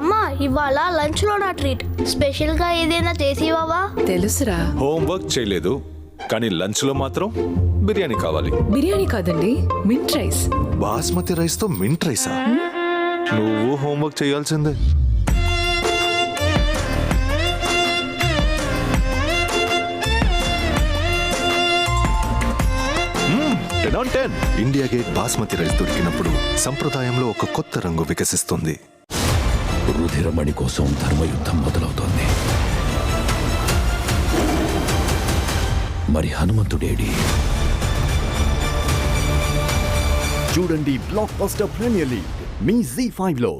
అమ్మా, ఇవాళ లంచ్ లో నా ట్రీట్. స్పెషల్ గా ఏదైనా చేసివావా? తెలుసురా. హోంవర్క్ చేయలేదు, కానీ లంచ్ లో మాత్రం బిర్యానీ కావాలి. బిర్యానీ కాదండి, మింట్ రైస్. బాస్మతి రైస్ తో మింట్ రైసా? నువ్వు హోంవర్క్ చేయాల్సిందే. ఇండియా గేట్ బాస్మతి రైస్ దొరికినప్పుడు సంప్రదాయంలో ఒక కొత్త రంగు వికసిస్తుంది. రుధిరమణి కోసం ధర్మయుద్ధం మొదలవుతోంది. మరి హనుమంతుడేడి? చూడండి బ్లాక్ బస్టర్ ప్రీమియర్ లీగ్ మీ ZEE5 లో.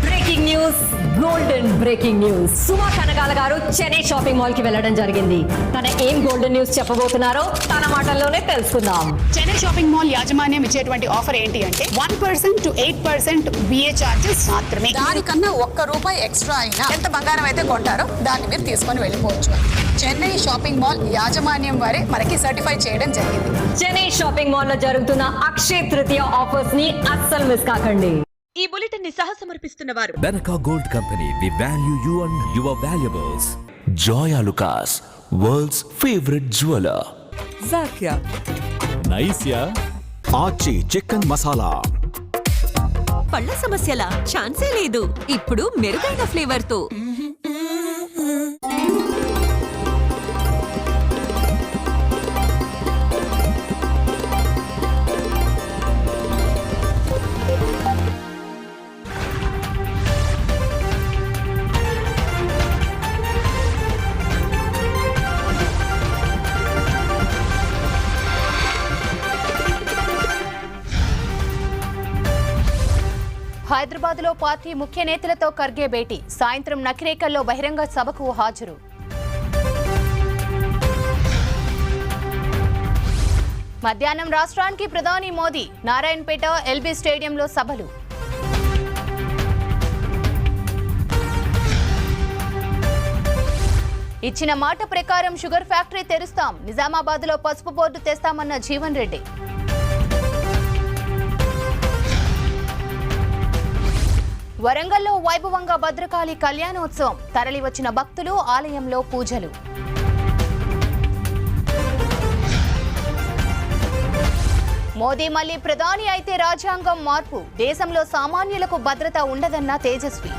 Breaking news, golden breaking news. Suma Kanakala గారు చెన్నై షాపింగ్ మాల్ కి వెళ్ళడం జరిగింది. తన ఏం గోల్డెన్ న్యూస్ చెప్పబోతున్నారో తన మాటల్లోనే తెలుసుకుందాం. చెన్నై షాపింగ్ మాల్ యాజమాన్యం ఇచ్చేటువంటి ఆఫర్ ఏంటి అంటే 1% to 8% BA చార్జెస్ మాత్రమే. దానికన్నా ₹1 ఎక్స్ట్రా అయినా ఎంత బంగారం అయితే కొంటారో దాన్ని మీరు తీసుకొని వెళ్ళిపోవచ్చు. చెన్నై షాపింగ్ మాల్ యాజమాన్యం వారే మనకి సర్టిఫై చేయడం జరిగింది. చెన్నై షాపింగ్ మాల్ లో జరుగుతున్న అక్షయ తృతీయ ఆఫర్స్ ని అస్సలు మిస్ కాకండి. ఈ బులెటిన్ ని సహసమర్పిస్తున్న వారు Benaka Gold Company. We value you and your valuables. Joya Lucas, world's favorite jeweler. Zakia. Nice ఆచి చికెన్ మసాలా. పళ్ళ సమస్యల ఛాన్సే లేదు. ఇప్పుడు మెరుగైన ఫ్లేవర్ తో హైదరాబాద్లో పార్టీ ముఖ్య నేతలతో ఖర్గే భేటీ. సాయంత్రం నకిరేకల్లో బహిరంగ సభకు హాజరు. మధ్యాహ్నం రాష్ట్రానికి ప్రధాని మోదీ. నారాయణపేట ఎల్బీ స్టేడియంలో సభలు. ఇచ్చిన మాట ప్రకారం షుగర్ ఫ్యాక్టరీ తెరుస్తాం. నిజామాబాద్లో పసుపు బోర్డు తెస్తామన్న జీవన్ రెడ్డి. వరంగల్లో వైభవంగా భద్రకాళి కళ్యాణోత్సవం. తరలి వచ్చిన భక్తులు, ఆలయంలో పూజలు. మోదీ మళ్లీ ప్రధాని అయితే రాజ్యాంగం మార్పు. దేశంలో సామాన్యులకు భద్రత ఉండదన్న తేజస్వి.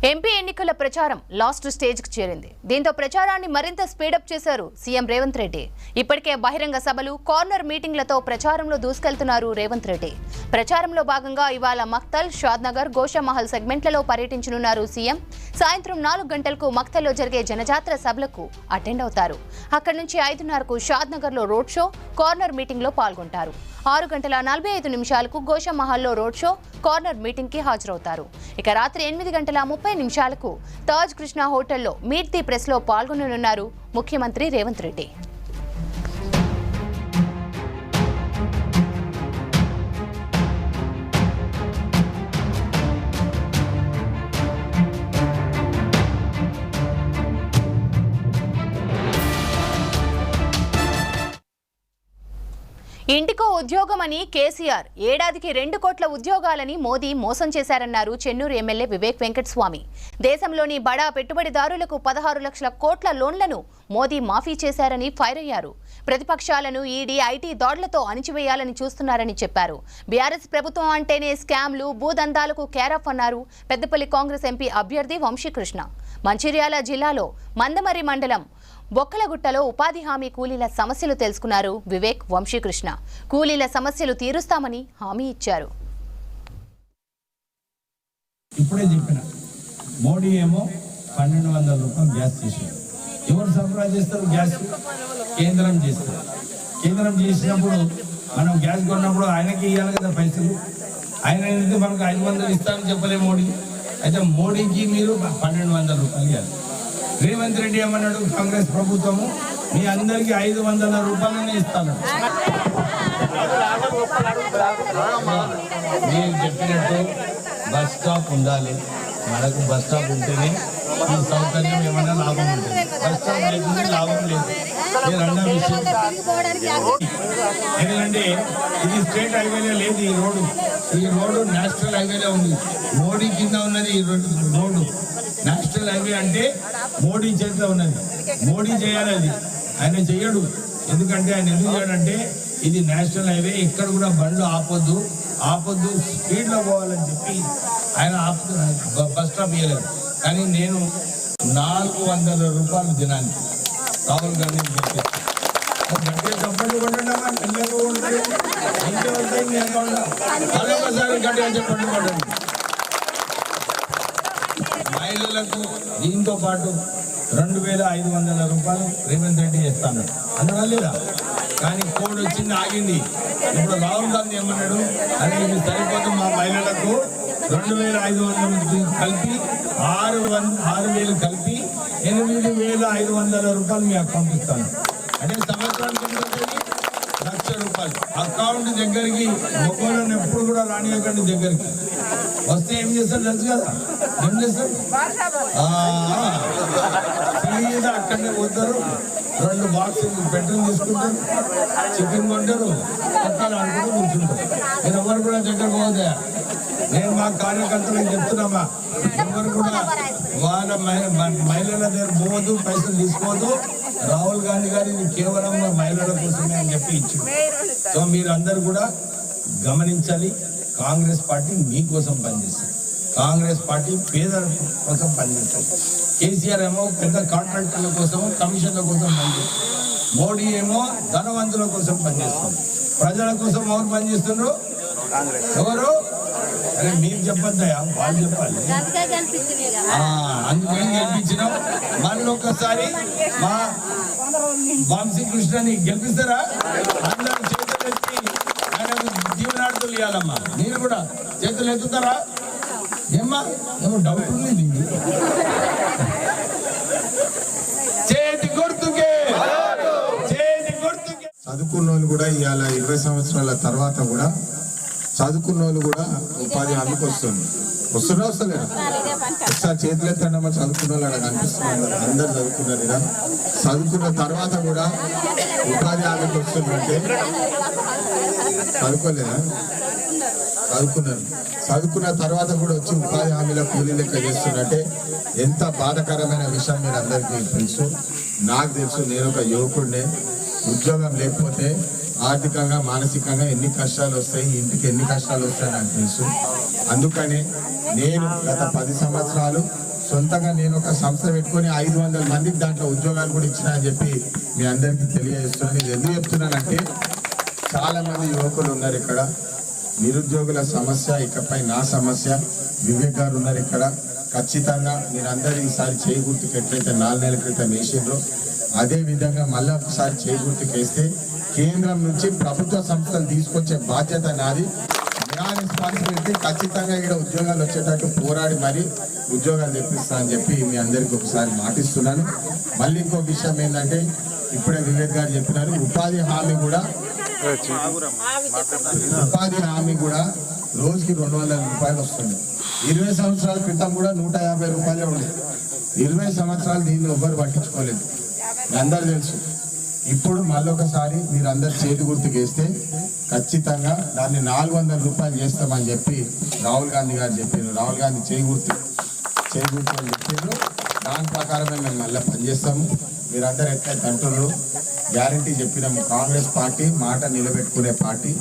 ఎంపీ ఎన్నికల ప్రచారం లాస్ట్ స్టేజ్ కు చేరింది. దీంతో ప్రచారాన్ని మరింత స్పీడప్ చేశారు సీఎం రేవంత్ రెడ్డి. ఇప్పటికే బహిరంగ సభలు, కార్నర్ మీటింగ్లతో ప్రచారంలో దూసుకెళ్తున్నారు రేవంత్ రెడ్డి. ప్రచారంలో భాగంగా ఇవాళ మక్తల్, షాద్నగర్, గోషామహల్ సెగ్మెంట్లలో పర్యటించనున్నారు సీఎం. సాయంత్రం 4 గంటలకు మక్తల్లో జరిగే జనజాతర సభలకు అటెండ్ అవుతారు. అక్కడి నుంచి 5:30కు షాద్నగర్లో రోడ్ షో, కార్నర్ మీటింగ్లో పాల్గొంటారు. 6:45 గోషామహల్లో రోడ్ షో, కార్నర్ మీటింగ్ కి హాజరవుతారు. ఇక రాత్రి 8:30 తాజ్ కృష్ణ హోటల్లో మీట్ ది ప్రెస్ లో పాల్గొననున్నారు ముఖ్యమంత్రి రేవంత్ రెడ్డి. ఇంటికో ఉద్యోగమని కేసీఆర్, ఏడాదికి 2 కోట్ల ఉద్యోగాలని మోదీ మోసం చేశారన్నారు చెన్నూరు ఎమ్మెల్యే వివేక్ వెంకటస్వామి. దేశంలోని బడా పెట్టుబడిదారులకు 16 లక్షల కోట్ల లోన్లను మోదీ మాఫీ చేశారని ఫైర్ అయ్యారు. ప్రతిపక్షాలను ఈడీ, ఐటీ దాడులతో అణిచివేయాలని చూస్తున్నారని చెప్పారు. బీఆర్ఎస్ ప్రభుత్వం అంటేనే స్కామ్లు, భూదందాలకు కేరాఫ్ అన్నారు పెద్దపల్లి కాంగ్రెస్ ఎంపీ అభ్యర్థి వంశీకృష్ణ. మంచిర్యాల జిల్లాలో మందమర్రి మండలం బొక్కలగుట్టలో ఉపాధి హామీ కూలీల సమస్యలు తెలుసుకున్నారు వివేక్, వంశీకృష్ణ. కూలీల సమస్యలు తీరుస్తామని హామీ ఇచ్చారు. ఇప్పుడే చెప్పిన మోడీ ఏమో 1200 రూపాయలు గ్యాస్ చేశారు. ఎవరు సరఫరా చేస్తారు? గ్యాస్ కేంద్రం చేస్తారు. కేంద్రం చేసినప్పుడు మనం గ్యాస్ కొన్నప్పుడు ఆయనకి ఇవ్వాలి కదా పైసలు. ఆయన ఏంటంటే మనకు 500 ఇస్తామని చెప్పలే మోడీ. అయితే మోడీకి మీరు 1200 రూపాయలు ఇవ్వాలి. రేవంత్ రెడ్డి ఏమన్నాడు? కాంగ్రెస్ ప్రభుత్వము మీ అందరికి 500 రూపాయలనే ఇస్తాను. మీరు చెప్పినట్టు బస్ స్టాప్ ఉండాలి. మనకు బస్ స్టాప్ ఉంటేనే ఈ సౌకర్యం ఏమైనా లాభం ఉంటుంది. బస్ స్టాప్ లేకుండా లాభం లేదు. రెండో విషయం ఎందుకంటే ఇది స్టేట్ హైవేలో లేదు. ఈ రోడ్డు నేషనల్ హైవేలో ఉంది. మోడీ కింద ఉన్నది ఈ రోడ్డు. నేషనల్ హైవే అంటే మోడీ చేతిలో ఉన్నది. మోడీ చేయాలి, అది ఆయన చెయ్యడు. ఎందుకంటే ఆయన ఎందుకు చేయడంటే ఇది నేషనల్ హైవే, ఇక్కడ కూడా బండ్లు ఆపొద్దు స్పీడ్లో పోవాలని చెప్పి ఆయన బస్ స్టాప్ ఇవ్వలేదు. కానీ నేను 400 రూపాయలు దినానికి రాహుల్ గాంధీ చెప్పి గట్టిగా చెప్పండి కొట్టండి. మరొకసారి గట్టిగా చెప్పండి కొట్టండి. మహిళలకు దీంతో పాటు 2,500 రూపాయలు రేవంత్ రెడ్డి చేస్తాను అన్నాడా లేదా? కానీ కోడ్ వచ్చింది, ఆగింది. ఇప్పుడు రాహుల్ గాంధీ ఏమన్నాడు, అదే ఇది సరిపోతుంది మా మహిళలకు 2,500 కలిపి 6,000 కలిపి 8,500 రూపాయలు మీ అకౌంట్ ఇస్తాను. అంటే సంవత్సరానికి ₹1,00,000 అకౌంట్ దగ్గరికి మొక్కలను ఎప్పుడు కూడా రానియకండి. దగ్గరికి వస్తే ఏం చేస్తారు తెలుసు కదా? ఏం చేస్తారు? సీదా అక్కడనే పోతారు, 2 బాక్సులు పెట్రోల్ తీసుకుంటారు, చికెన్ కొంటారు, పక్కన అనుకుంటూ కూర్చుంటారు. నేను ఎవరు కూడా దగ్గర పోతే నేను మా కార్యకర్తలకు చెప్తున్నామా, ఎవరు కూడా వాళ్ళ మహిళల దగ్గర పోవద్దు, పైసలు తీసుకోవద్దు. రాహుల్ గాంధీ గారు ఇది కేవలం మహిళల కోసమే అని చెప్పి ఇచ్చింది. సో మీరందరూ కూడా గమనించాలి, కాంగ్రెస్ పార్టీ మీకోసం పనిచేస్తుంది. కాంగ్రెస్ పార్టీ పేదల కోసం పనిచేస్తుంది. కేసీఆర్ ఏమో పెద్ద కాంట్రాక్టర్ల కోసం, కమిషన్ల కోసం పనిచేస్తుంది. మోడీ ఏమో ధనవంతుల కోసం పనిచేస్తుంది. ప్రజల కోసం ఎవరు పనిచేస్తున్నారు? ఎవరు? అరే మీరు చెప్పొద్దయా, వాళ్ళు చెప్పాలి. అందుకని గెలిపించినాం. మళ్ళీ ఒక్కసారి మా వంశీకృష్ణని గెలిపిస్తారా? అందరూ చేతులు ఎత్తి ఆయనకు దీవెనాడుతులు ఇవ్వాలమ్మా. మీరు కూడా చేతులు ఎత్తుతారా? ఏమ్మా ఏమో డౌట్ ఉంది దీనికి. చేతి గుర్తుకే, చేతి గుర్తుకే. చదువుకున్న వాళ్ళు కూడా ఇవాళ 20 సంవత్సరాల తర్వాత కూడా చదువుకున్న వాళ్ళు కూడా ఉపాధి హామీకి వస్తున్నా వస్తలేరా? ఒకసారి చేతులు ఎత్తండమ్మా. చదువుకున్న వాళ్ళు అక్కడ కనిపిస్తున్నారు, అందరు చదువుకున్నారు కదా. చదువుకున్న తర్వాత కూడా ఉపాధి హామీకి వస్తుందంటే చదువుకోలేదా? చదువుకున్నారు. చదువుకున్న తర్వాత కూడా వచ్చి ఉపాధి హామీల కూలీ లెక్క చేస్తున్నట్టే ఎంత బాధాకరమైన విషయం మీరు అందరికీ తెలుసు, నాకు తెలుసు. నేను ఒక యువకుడినే. ఉద్యోగం లేకపోతే ఆర్థికంగా మానసికంగా ఎన్ని కష్టాలు వస్తాయి, ఇంటికి ఎన్ని కష్టాలు వస్తాయి నాకు తెలుసు. అందుకని నేను గత 10 సంవత్సరాలు సొంతంగా నేను ఒక సంస్థ పెట్టుకొని 500 మందికి దాంట్లో ఉద్యోగాలు కూడా ఇచ్చిన అని చెప్పి మీ అందరికీ తెలియజేస్తున్నాను. నేను ఎందుకు చెప్తున్నానంటే చాలా మంది యువకులు ఉన్నారు ఇక్కడ. నిరుద్యోగుల సమస్య ఇకపై నా సమస్య. వివేక్ గారు ఉన్నారు ఇక్కడ. ఖచ్చితంగా మీరందరూ ఈసారి చేయి గుర్తుకు ఎట్లయితే 4 నెలల క్రితం వేసిండ్రో అదే విధంగా మళ్ళీ ఒకసారి చేయి గుర్తుకు వేస్తే కేంద్రం నుంచి ప్రభుత్వ సంస్థలు తీసుకొచ్చే బాధ్యత నాది. నా రెస్పాన్సిబిలిటీ. ఖచ్చితంగా ఇక్కడ ఉద్యోగాలు వచ్చేటట్టు పోరాడి మరి ఉద్యోగాలు తెప్పిస్తా అని చెప్పి మీ అందరికి ఒకసారి మాటిస్తున్నాను. మళ్ళీ ఇంకో విషయం ఏంటంటే ఇప్పుడే వివేక్ గారు చెప్పినారు, ఉపాధి హామీ కూడా రోజుకి 200 రూపాయలు వస్తుంది. 20 సంవత్సరాల క్రితం కూడా 150 రూపాయలే ఉంది. 20 సంవత్సరాలు దీన్ని ఎవ్వరు పట్టించుకోలేదు, అందరు తెలుసు. ఇప్పుడు మళ్ళొకసారి మీరు అందరు చేతి గుర్తుకేస్తే ఖచ్చితంగా దాన్ని 400 రూపాయలు చేస్తామని చెప్పి రాహుల్ గాంధీ గారు చెప్పారు. రాహుల్ గాంధీ చేయి గుర్తు అని చెప్పారు. దాని ప్రకారమే మేము మళ్ళీ పనిచేస్తాము. మీరందరూ ఎట్లయితే అంటున్నారు, గ్యారంటీ చెప్పినాము. కాంగ్రెస్ పార్టీ మాట నిలబెట్టుకునే పార్టీ.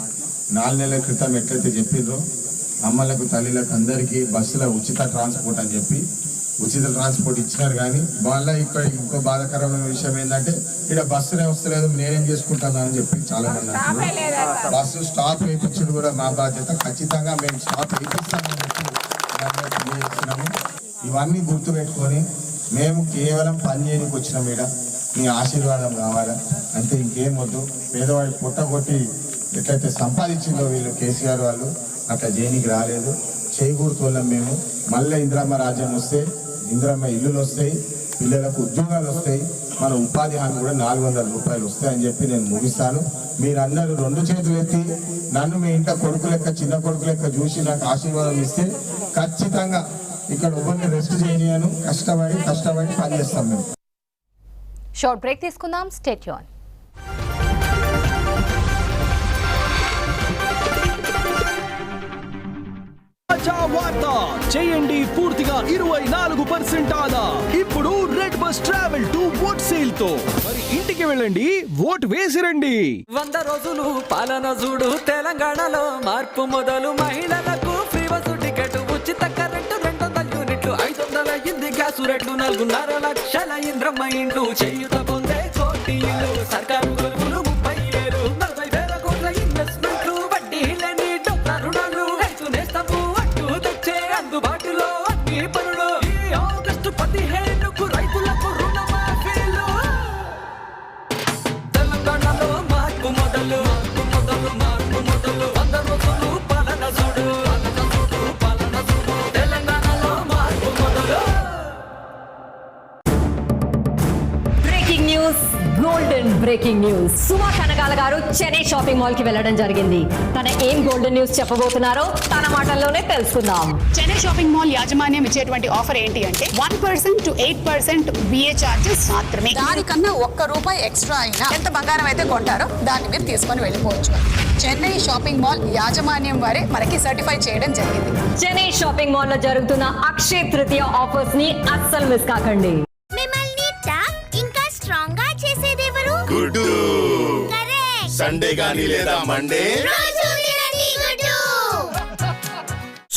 4 నెలల క్రితం ఎట్లయితే చెప్పిండ్రో అమ్మలకు తల్లిలకు అందరికీ బస్సుల ఉచిత ట్రాన్స్పోర్ట్ అని చెప్పి ఉచిత ట్రాన్స్పోర్ట్ ఇచ్చినారు. కానీ వాళ్ళ ఇక్కడ ఇంకో బాధాకరమైన విషయం ఏంటంటే ఇక్కడ బస్సునే వస్తలేదు, నేనేం చేసుకుంటాను అని చెప్పి చాలా మంది అంటున్నారు. బస్సు స్టాప్ వేయించడం కూడా మా బాధ్యత. ఖచ్చితంగా మేము స్టాప్ వేయిస్తామని చెప్పి తెలియజేస్తున్నాము. ఇవన్నీ గుర్తుపెట్టుకొని మేము కేవలం పని చేయడానికి వచ్చినాం. ఇక్కడ మీ ఆశీర్వాదం కావాలా అంటే ఇంకేం వద్దు. పేదవాడి పుట్టగొట్టి ఎట్లయితే సంపాదించిందో వీళ్ళు కేసీఆర్ వాళ్ళు అట్లా చేయనికి రాలేదు. చేయకూడదు. మేము మళ్ళీ ఇందిరమ్మ రాజ్యం వస్తే ఇందిరమ్మ ఇల్లులు వస్తాయి, పిల్లలకు ఉద్యోగాలు వస్తాయి, మన ఉపాధి హామీ కూడా 400 రూపాయలు వస్తాయని చెప్పి నేను ముగిస్తాను. మీరందరూ 2 చేతులు ఎత్తి నన్ను మీ ఇంట కొడుకు లెక్క చిన్న కొడుకు లెక్క చూసి నాకు ఆశీర్వాదం ఇస్తే ఖచ్చితంగా ఇక్కడ ఎవరిని రెస్ట్ చేయనియను. కష్టపడి పనిచేస్తాం మేము. షార్ట్ బ్రేక్ తీసుకుందాం. Stay tune. వార్త చేయండి పూర్తిగా 24% ఆదా. ఇప్పుడు red bus travel to vote sale తో మరి ఇంటికి వెళ్ళండి, ఓట్ వేసిరండి. 100 రోజులు పాలన చూడు తెలంగాణలో మార్పు మొదలు. మహిళలకు ఫ్రీ బస్సు టికెట్, ఉచిత కరెంటు 200 యూనిట్లు, 500 అయింది గ్యాసు రేట్లు, 4.5 లక్షల ఇంద్రమ్మ ఇండ్లు, చేయుత పొందే కోటి ఇల్లు, సర్కారు గొలుపులు 30,000, 40,000 కోట్ల ఇన్వెస్ట్మెంట్లు, వడ్డీ లేని డొక్క రుణాలు, రైతు నేస్తము అట్టు తెచ్చే అందుబాటులో అన్ని పనులు. ఈ ఆగస్టు 15కు రైతులకు రుణం బ్రేకింగ్ న్యూస్ సుమా కనకాల గారు చెన్నై షాపింగ్ మాల్ కి వెళ్ళడం జరిగింది. తన ఏం గోల్డెన్ న్యూస్ చెప్పబోతున్నారో తన మాటల్లోనే తెలుసుకుందాం. చెన్నై షాపింగ్ మాల్ యాజమాన్యం ఇచ్చేటువంటి ఆఫర్ ఏంటి అంటే 1% to 8% VA చార్జెస్ మాత్రమే. దానికన్నా ₹1 ఎక్స్ట్రా అయినా ఎంత బంగారం అయితే కొంటారో దాన్ని మీరు తీసుకొని వెళ్ళిపోవచ్చు. చెన్నై షాపింగ్ మాల్ యాజమాన్యం వారే మనకి సర్టిఫై చేయడం జరిగింది. చెన్నై షాపింగ్ మాల్ లో జరుగుతున్న అక్షయ తృతీయ ఆఫర్స్ ని అస్సలు మిస్ కాకండి. ఇంకా స్ట్రాంగ్ గా చేసేదెవరు? గుడ్డు సండే గానీ లేదా మండే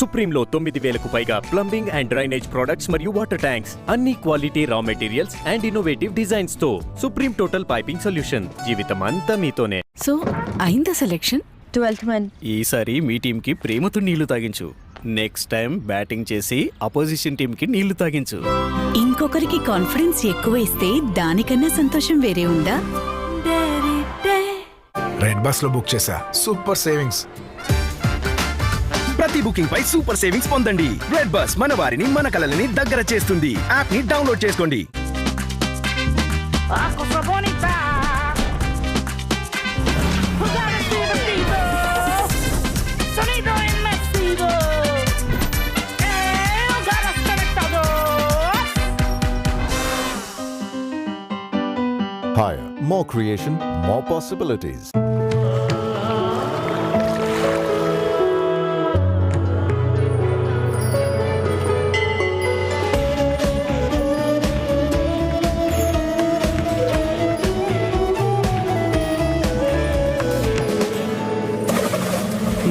సుప్రీంలో 9,000కు పైగా ప్లంబింగ్ అండ్ డ్రైనేజ్ ప్రొడక్ట్స్ మరియు వాటర్ ట్యాంక్స్, అన్ని క్వాలిటీ రా మెటీరియల్స్ అండ్ ఇన్నోవేటివ్ డిజైన్స్ తో సుప్రీం టోటల్ పైపింగ్ సొల్యూషన్. జీవితం అంతా మీతోనే. సో అయిందా సెలెక్షన్? 12th man. ఈసారి మీ టీం కి ప్రేమతో నీళ్లు తాగించు. నెక్స్ట్ టైం బ్యాటింగ్ చేసి అపోజిషన్ టీం కి నీళ్లు తాగించు. ఇంకొకరికి కాన్ఫిడెన్స్ ఎక్కువ ఇస్తే దానికన్నా సంతోషం వేరే ఉందా? రెడ్ బస్ లో బుక్ చేసా, సూపర్ సేవింగ్స్. ప్రతి బుకింగ్ పై సూపర్ సేవింగ్స్ పొందండి. రెడ్ బస్ మన వారిని మన కలలని దగ్గర చేస్తుంది. యాప్ ని డౌన్లోడ్ చేసుకోండి. Higher, more creation, more possibilities.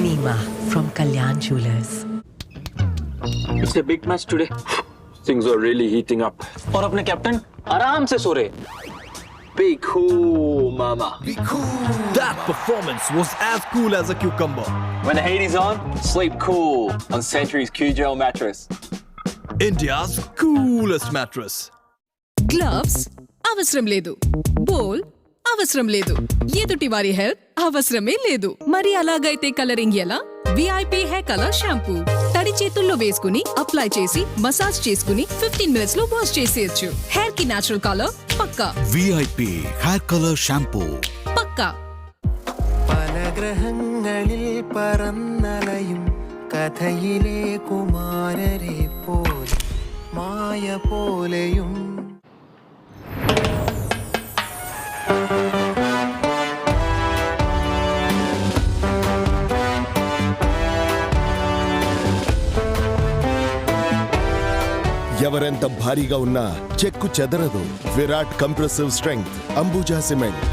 Neema from Kalyan Jewelers. It's a big match today. Things are really heating up. और अपने कैप्टन आराम से सो रहे. Be cool, mama. Be cool. That performance was as cool as a cucumber. When the heat is on, sleep cool on Century's Q-Gel mattress. India's coolest mattress. Gloves అవసరం లేదు, బోల్ అవసరం లేదు, ఎదుటి వారి హెల్ప్ అవసరమే లేదు. మరి అలాగైతే కలరింగ్ ఎలా? విఐపి హెయిర్ కలర్ షాంపూ తడి చేతుల్లో వేసుకుని అప్లై చేసి మసాజ్ చేసుకుని 15 minutes లో వాష్ చేసేయచ్చు. హెయిర్ కి నేచురల్ కలర్ పక్కా. VIP hair color shampoo. పక్కా. പല ഗ്രഹങ്ങളിൽ പറന്നലയും കഥയിലെ കുമാരരെ പോലെ മായ പോലെയും. ఎవరెంత భారీగా ఉన్నా చెక్కు చెదరదు. విరాట్ కంప్రెసివ్ స్ట్రెంగ్త్ అంబుజా సిమెంట్.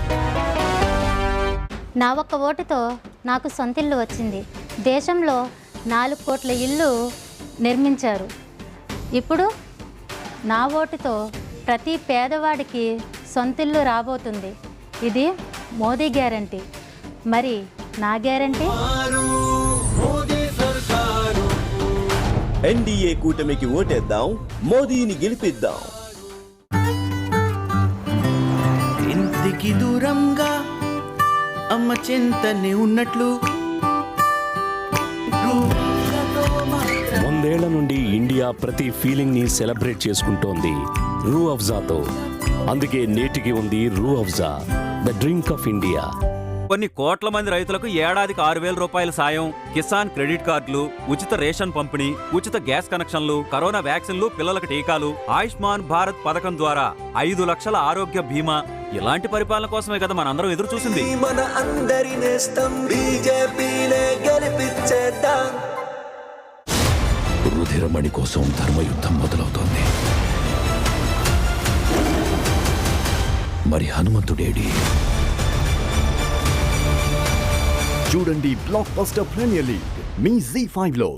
నా ఒక్క ఓటుతో నాకు సొంతిల్లు వచ్చింది. దేశంలో 4 కోట్ల ఇల్లు నిర్మించారు. ఇప్పుడు నా ఓటుతో ప్రతి పేదవాడికి సొంతిల్లు రాబోతుంది. ఇది మోదీ గ్యారంటీ. మరి నా గ్యారంటీ? ఎన్డీఏ కూటమికి ఓటేద్దాం, మోదీని గెలిపిద్దాం. ఇంటికి దూరంగా అమ్మ చింతనే ఉన్నట్లు 100 ఏళ్ల నుండి ఇండియా ప్రతి ఫీలింగ్ ని సెలబ్రేట్ చేసుకుంటోంది రూ అఫ్జాతో. అందుకే నేటికి ఉంది రూ Afza, the drink of India. కొన్ని కోట్ల మంది రైతులకు ఏడాదికి 6,000 రూపాయల సాయం, కిసాన్ క్రెడిట్ కార్డులు, ఉచిత రేషన్ పంపిణీ, ఉచిత గ్యాస్ కనెక్షన్లు, కరోనా వ్యాక్సిన్లు, పిల్లలకు టీకాలు, ఆయుష్మాన్ భారత్ పథకం ద్వారా 5 లక్షల ఆరోగ్య బీమా. ఇలాంటి పరిపాలన కోసమే కదా మనందరం ఎదురు చూసింది. మన అందరి నేస్తం బీజేపీనే గెలిపించేద్దాం. రుధిరమణి కోసం ధర్మయుద్ధం మొదలవుతోంది. మరి హనుమంతుడేడి? చూడండి బ్లాక్ బస్టర్ ప్రీమియర్ లీగ్ మీ Z5లో.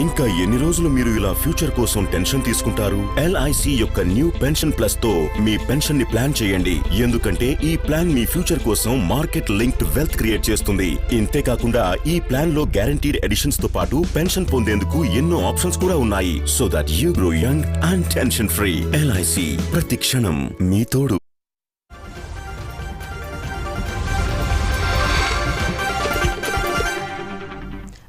ఇంకా ఎన్ని రోజులు మీరు ఇలా ఫ్యూచర్ కోసం టెన్షన్ తీసుకుంటారు? LIC యొక్క న్యూ పెన్షన్ ప్లస్ తో మీ పెన్షన్ ని ప్లాన్ చేయండి. ఎందుకంటే ఈ ప్లాన్ మీ ఫ్యూచర్ కోసం మార్కెట్ లింక్డ్ వెల్త్ క్రియేట్ చేస్తుంది. ఇంతేకాకుండా ఈ ప్లాన్ లో గ్యారంటీడ్ ఎడిషన్స్ తో పాటు పెన్షన్ పొందేందుకు ఎన్నో ఆప్షన్స్ కూడా ఉన్నాయి. So that you grow young and tension free. LIC ప్రతి క్షణం మీ తోడు.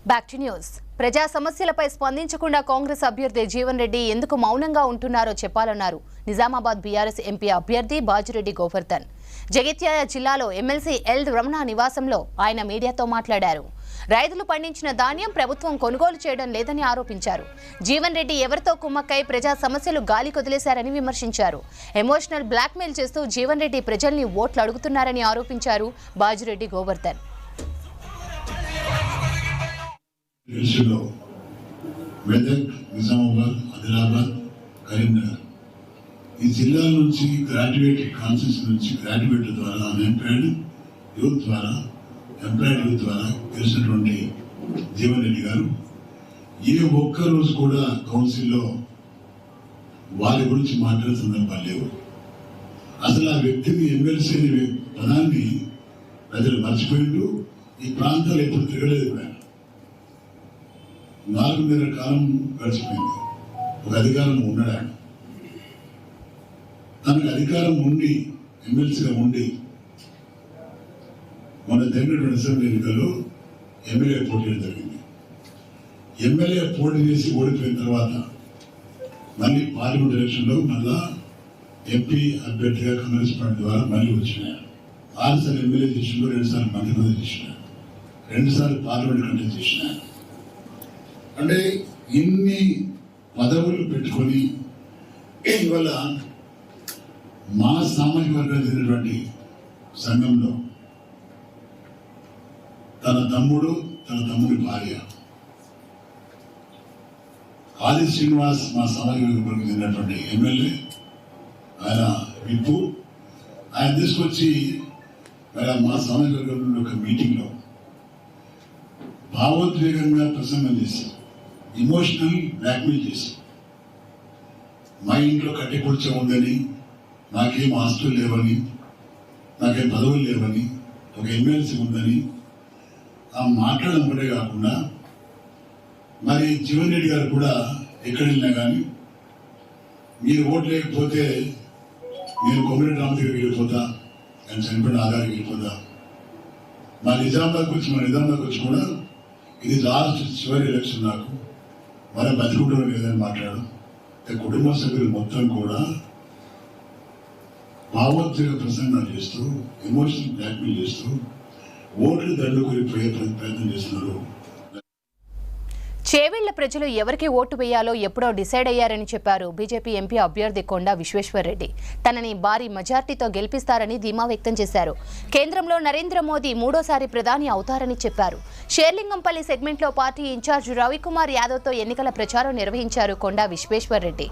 Back to news. ప్రజా సమస్యలపై స్పందించకుండా కాంగ్రెస్ అభ్యర్థి జీవన్ రెడ్డి ఎందుకు మౌనంగా ఉంటున్నారో చెప్పాలన్నారు నిజామాబాద్ బీఆర్ఎస్ ఎంపీ అభ్యర్థి బాజిరెడ్డి గోవర్ధన్. జగిత్యాల జిల్లాలో ఎమ్మెల్సీ ఎల్ రమణ నివాసంలో ఆయన మీడియాతో మాట్లాడారు. రైతులు పండించిన ధాన్యం ప్రభుత్వం కొనుగోలు చేయడం లేదని ఆరోపించారు. జీవన్ రెడ్డి ఎవరితో కుమ్మక్కై ప్రజా సమస్యలు గాలి కొదిలేశారని విమర్శించారు. ఎమోషనల్ బ్లాక్మెయిల్ చేస్తూ జీవన్ రెడ్డి ప్రజల్ని ఓట్లు అడుగుతున్నారని ఆరోపించారు బాజిరెడ్డి గోవర్ధన్. మెదక్, నిజామాబాద్, ఆదిలాబాద్, కరీంనగర్ ఈ జిల్లాల నుంచి గ్రాడ్యుయేట్ కాన్సెన్స్ నుంచి గ్రాడ్యుయేట్ ద్వారా అన్ఎంప్లాయిడ్ యూత్ ద్వారా ఎంప్లాయిడ్ యూత్ ద్వారా గెలిచినటువంటి జీవన్ రెడ్డి గారు ఏ ఒక్క రోజు కూడా కౌన్సిల్లో వారి గురించి మాట్లాడే సందర్భాలు లేవు. అసలు ఆ వ్యక్తిని ఎమ్మెల్సీ అనే పదాన్ని ప్రజలు మర్చిపోయిండు. ఈ ప్రాంతాలు ఎప్పుడు తిరగలేదు. 4.5 కాలం గడిచిపోయింది. ఒక అధికారం ఉన్నాడు ఆయన. తనకు అధికారం ఉండి ఎమ్మెల్సీగా ఉండి మన జరిగినటువంటి అసెంబ్లీ ఎన్నికల్లో ఎమ్మెల్యే పోటీ చేయడం జరిగింది. ఎమ్మెల్యే పోటీ చేసి ఓడిపోయిన తర్వాత మళ్ళీ పార్లమెంట్ ఎలక్షన్లో మళ్ళా ఎంపీ అభ్యర్థిగా కాంగ్రెస్ పార్టీ ద్వారా మళ్ళీ వచ్చినారు. 6 సార్లు ఎమ్మెల్యే చేసినారు, 2 సార్లు మంత్రిపదవి చేసినారు, 2 సార్లు పార్లమెంట్ కంటెస్ట్ చేసినారు. అంటే ఇన్ని పదవులు పెట్టుకొని ఇవాళ మా సామాజిక వర్గానికి చెందినటువంటి సంఘంలో తన తమ్ముడి భార్య ఆది శ్రీనివాస్ మా సామాజిక వర్గానికి చెందినటువంటి ఎమ్మెల్యే, ఆయన విప్పు, ఆయన తీసుకొచ్చి మా సామాజిక వర్గంలో ఒక మీటింగ్లో భావోద్వేగంగా ప్రసంగం చేశారు. ఇమోషనల్ బ్లాక్మెయిల్ చేశారు. మా ఇంట్లో కట్టి పొడిచే ఉందని, నాకేం ఆస్తులు లేవని, నాకేం పదవులు లేవని, ఒక ఎమ్మెల్సీ ఉందని ఆ మాట్లాడడం కూడా కాకుండా మరి జీవన్ రెడ్డి గారు కూడా ఎక్కడ వెళ్ళినా కానీ మీరు ఓటు లేకపోతే నేను కొమ్మరెడ్డి రామ దగ్గరికి వెళ్ళిపోతా, నేను చనిపోయిన ఆధారికి వెళ్ళిపోతా, మా నిజామాబాద్కి వచ్చి కూడా ఇది లాస్ట్ చివరి ఎలక్షన్, నాకు మన బతికుండడం లేదని మాట్లాడు. కుటుంబ సభ్యులు మొత్తం కూడా భావోద్వేగ ప్రసంగాలు చేస్తూ ఎమోషనల్ బ్లాక్మెయిల్ చేస్తూ ఓట్లు దండుకొని ప్రయత్నం చేస్తున్నారు. చేవెళ్ల ప్రజలు ఎవరికి ఓటు వేయాలో ఎప్పుడో డిసైడ్ అయ్యారని చెప్పారు బీజేపీ ఎంపీ అభ్యర్థి కొండా విశ్వేశ్వర్రెడ్డి. తనని భారీ మెజార్టీతో గెలిపిస్తారని ధీమా వ్యక్తం చేశారు. కేంద్రంలో నరేంద్ర మోదీ 3వ ప్రధాని అవుతారని చెప్పారు. షేర్లింగంపల్లి సెగ్మెంట్లో పార్టీ ఇన్ఛార్జ్ రవికుమార్ యాదవ్తో ఎన్నికల ప్రచారం నిర్వహించారు కొండా విశ్వేశ్వర్రెడ్డి.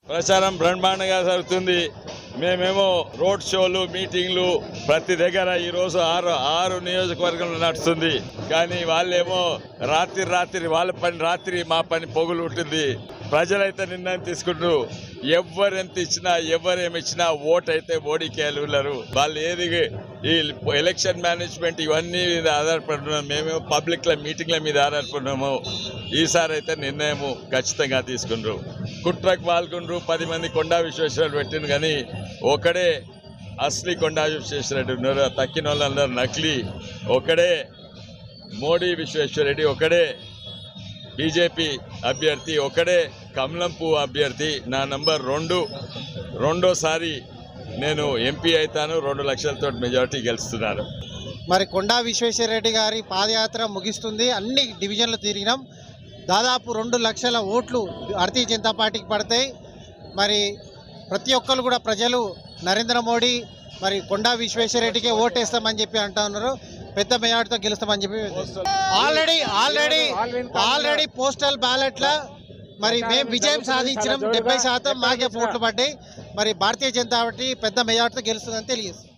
ప్రచారం బ్రహ్మాండంగా జరుగుతుంది. మేమేమో రోడ్ షోలు, మీటింగ్లు ప్రతి దగ్గర ఈరోజు 6 నియోజకవర్గంలో నడుస్తుంది. కానీ వాళ్ళేమో రాత్రి వాళ్ళ పని రాత్రి, మా పని పొగులు ఉంటుంది. ప్రజలైతే నిర్ణయం తీసుకుంటారు. ఎవరెంత ఇచ్చినా ఎవరేమిచ్చినా ఓటు అయితే మోడీకి వెళ్ళరు. వాళ్ళు ఏది ఈ ఎలక్షన్ మేనేజ్మెంట్ ఇవన్నీ మీద ఆధారపడుతున్నాం. మేమేమో పబ్లిక్ల మీటింగ్ల మీద ఆధారపడినాము. ఈసారి అయితే నిర్ణయం ఖచ్చితంగా తీసుకుంటారు. కుట్రకు పాల్గొండ్రు 10 మంది కొండా విశ్వేశ్వరరెడ్డి పెట్టింది, కానీ ఒకడే అసలీ కొండా విశ్వేశ్వరరెడ్డి ఉన్నారు. తక్కిన వాళ్ళందరూ నకిలీ. ఒకడే మోడీ విశ్వేశ్వరరెడ్డి, ఒకడే బీజేపీ అభ్యర్థి, ఒకడే కమలం పువ్వు అభ్యర్థి. నా నంబర్ 2. రెండోసారి నేను ఎంపీ అవుతాను. 2 లక్షలతో మెజార్టీ గెలుస్తున్నాను. మరి కొండా విశ్వేశ్వరరెడ్డి గారి పాదయాత్ర ముగిస్తుంది. అన్ని డివిజన్లు తిరిగినాం. దాదాపు 2 లక్షల ఓట్లు భారతీయ జనతా పార్టీకి పడతాయి. మరి ప్రతి ఒక్కరు కూడా ప్రజలు నరేంద్ర మోడీ మరి కొండా విశ్వేశ్వరరెడ్డికే ఓటేస్తామని చెప్పి అంటా ఉన్నారు. పెద్ద మెజార్టీతో గెలుస్తామని చెప్పి ఆల్రెడీ పోస్టల్ బ్యాలెట్ల మరి మేము విజయం సాధించినాం. 70% మాకే ఓట్లు పడ్డాయి. మరి భారతీయ జనతా పార్టీ పెద్ద మెజార్టీతో గెలుస్తుందని తెలియజేస్తుంది.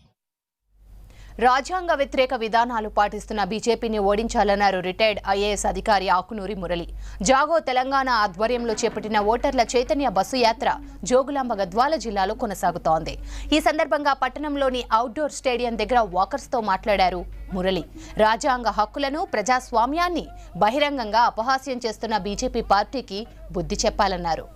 రాజ్యాంగ వ్యతిరేక విధానాలు పాటిస్తున్న బీజేపీని ఓడించాలన్నారు రిటైర్డ్ ఐఏఎస్ అధికారి ఆకునూరి మురళి. జాగో తెలంగాణ ఆధ్వర్యంలో చేపట్టిన ఓటర్ల చైతన్య బస్సు యాత్ర జోగులాంబ గద్వాల జిల్లాలో కొనసాగుతోంది. ఈ సందర్భంగా పట్టణంలోని అవుట్డోర్ స్టేడియం దగ్గర వాకర్స్తో మాట్లాడారు మురళి. రాజ్యాంగ హక్కులను, ప్రజాస్వామ్యాన్ని బహిరంగంగా అపహాస్యం చేస్తున్న బీజేపీ పార్టీకి బుద్ధి చెప్పాలన్నారు.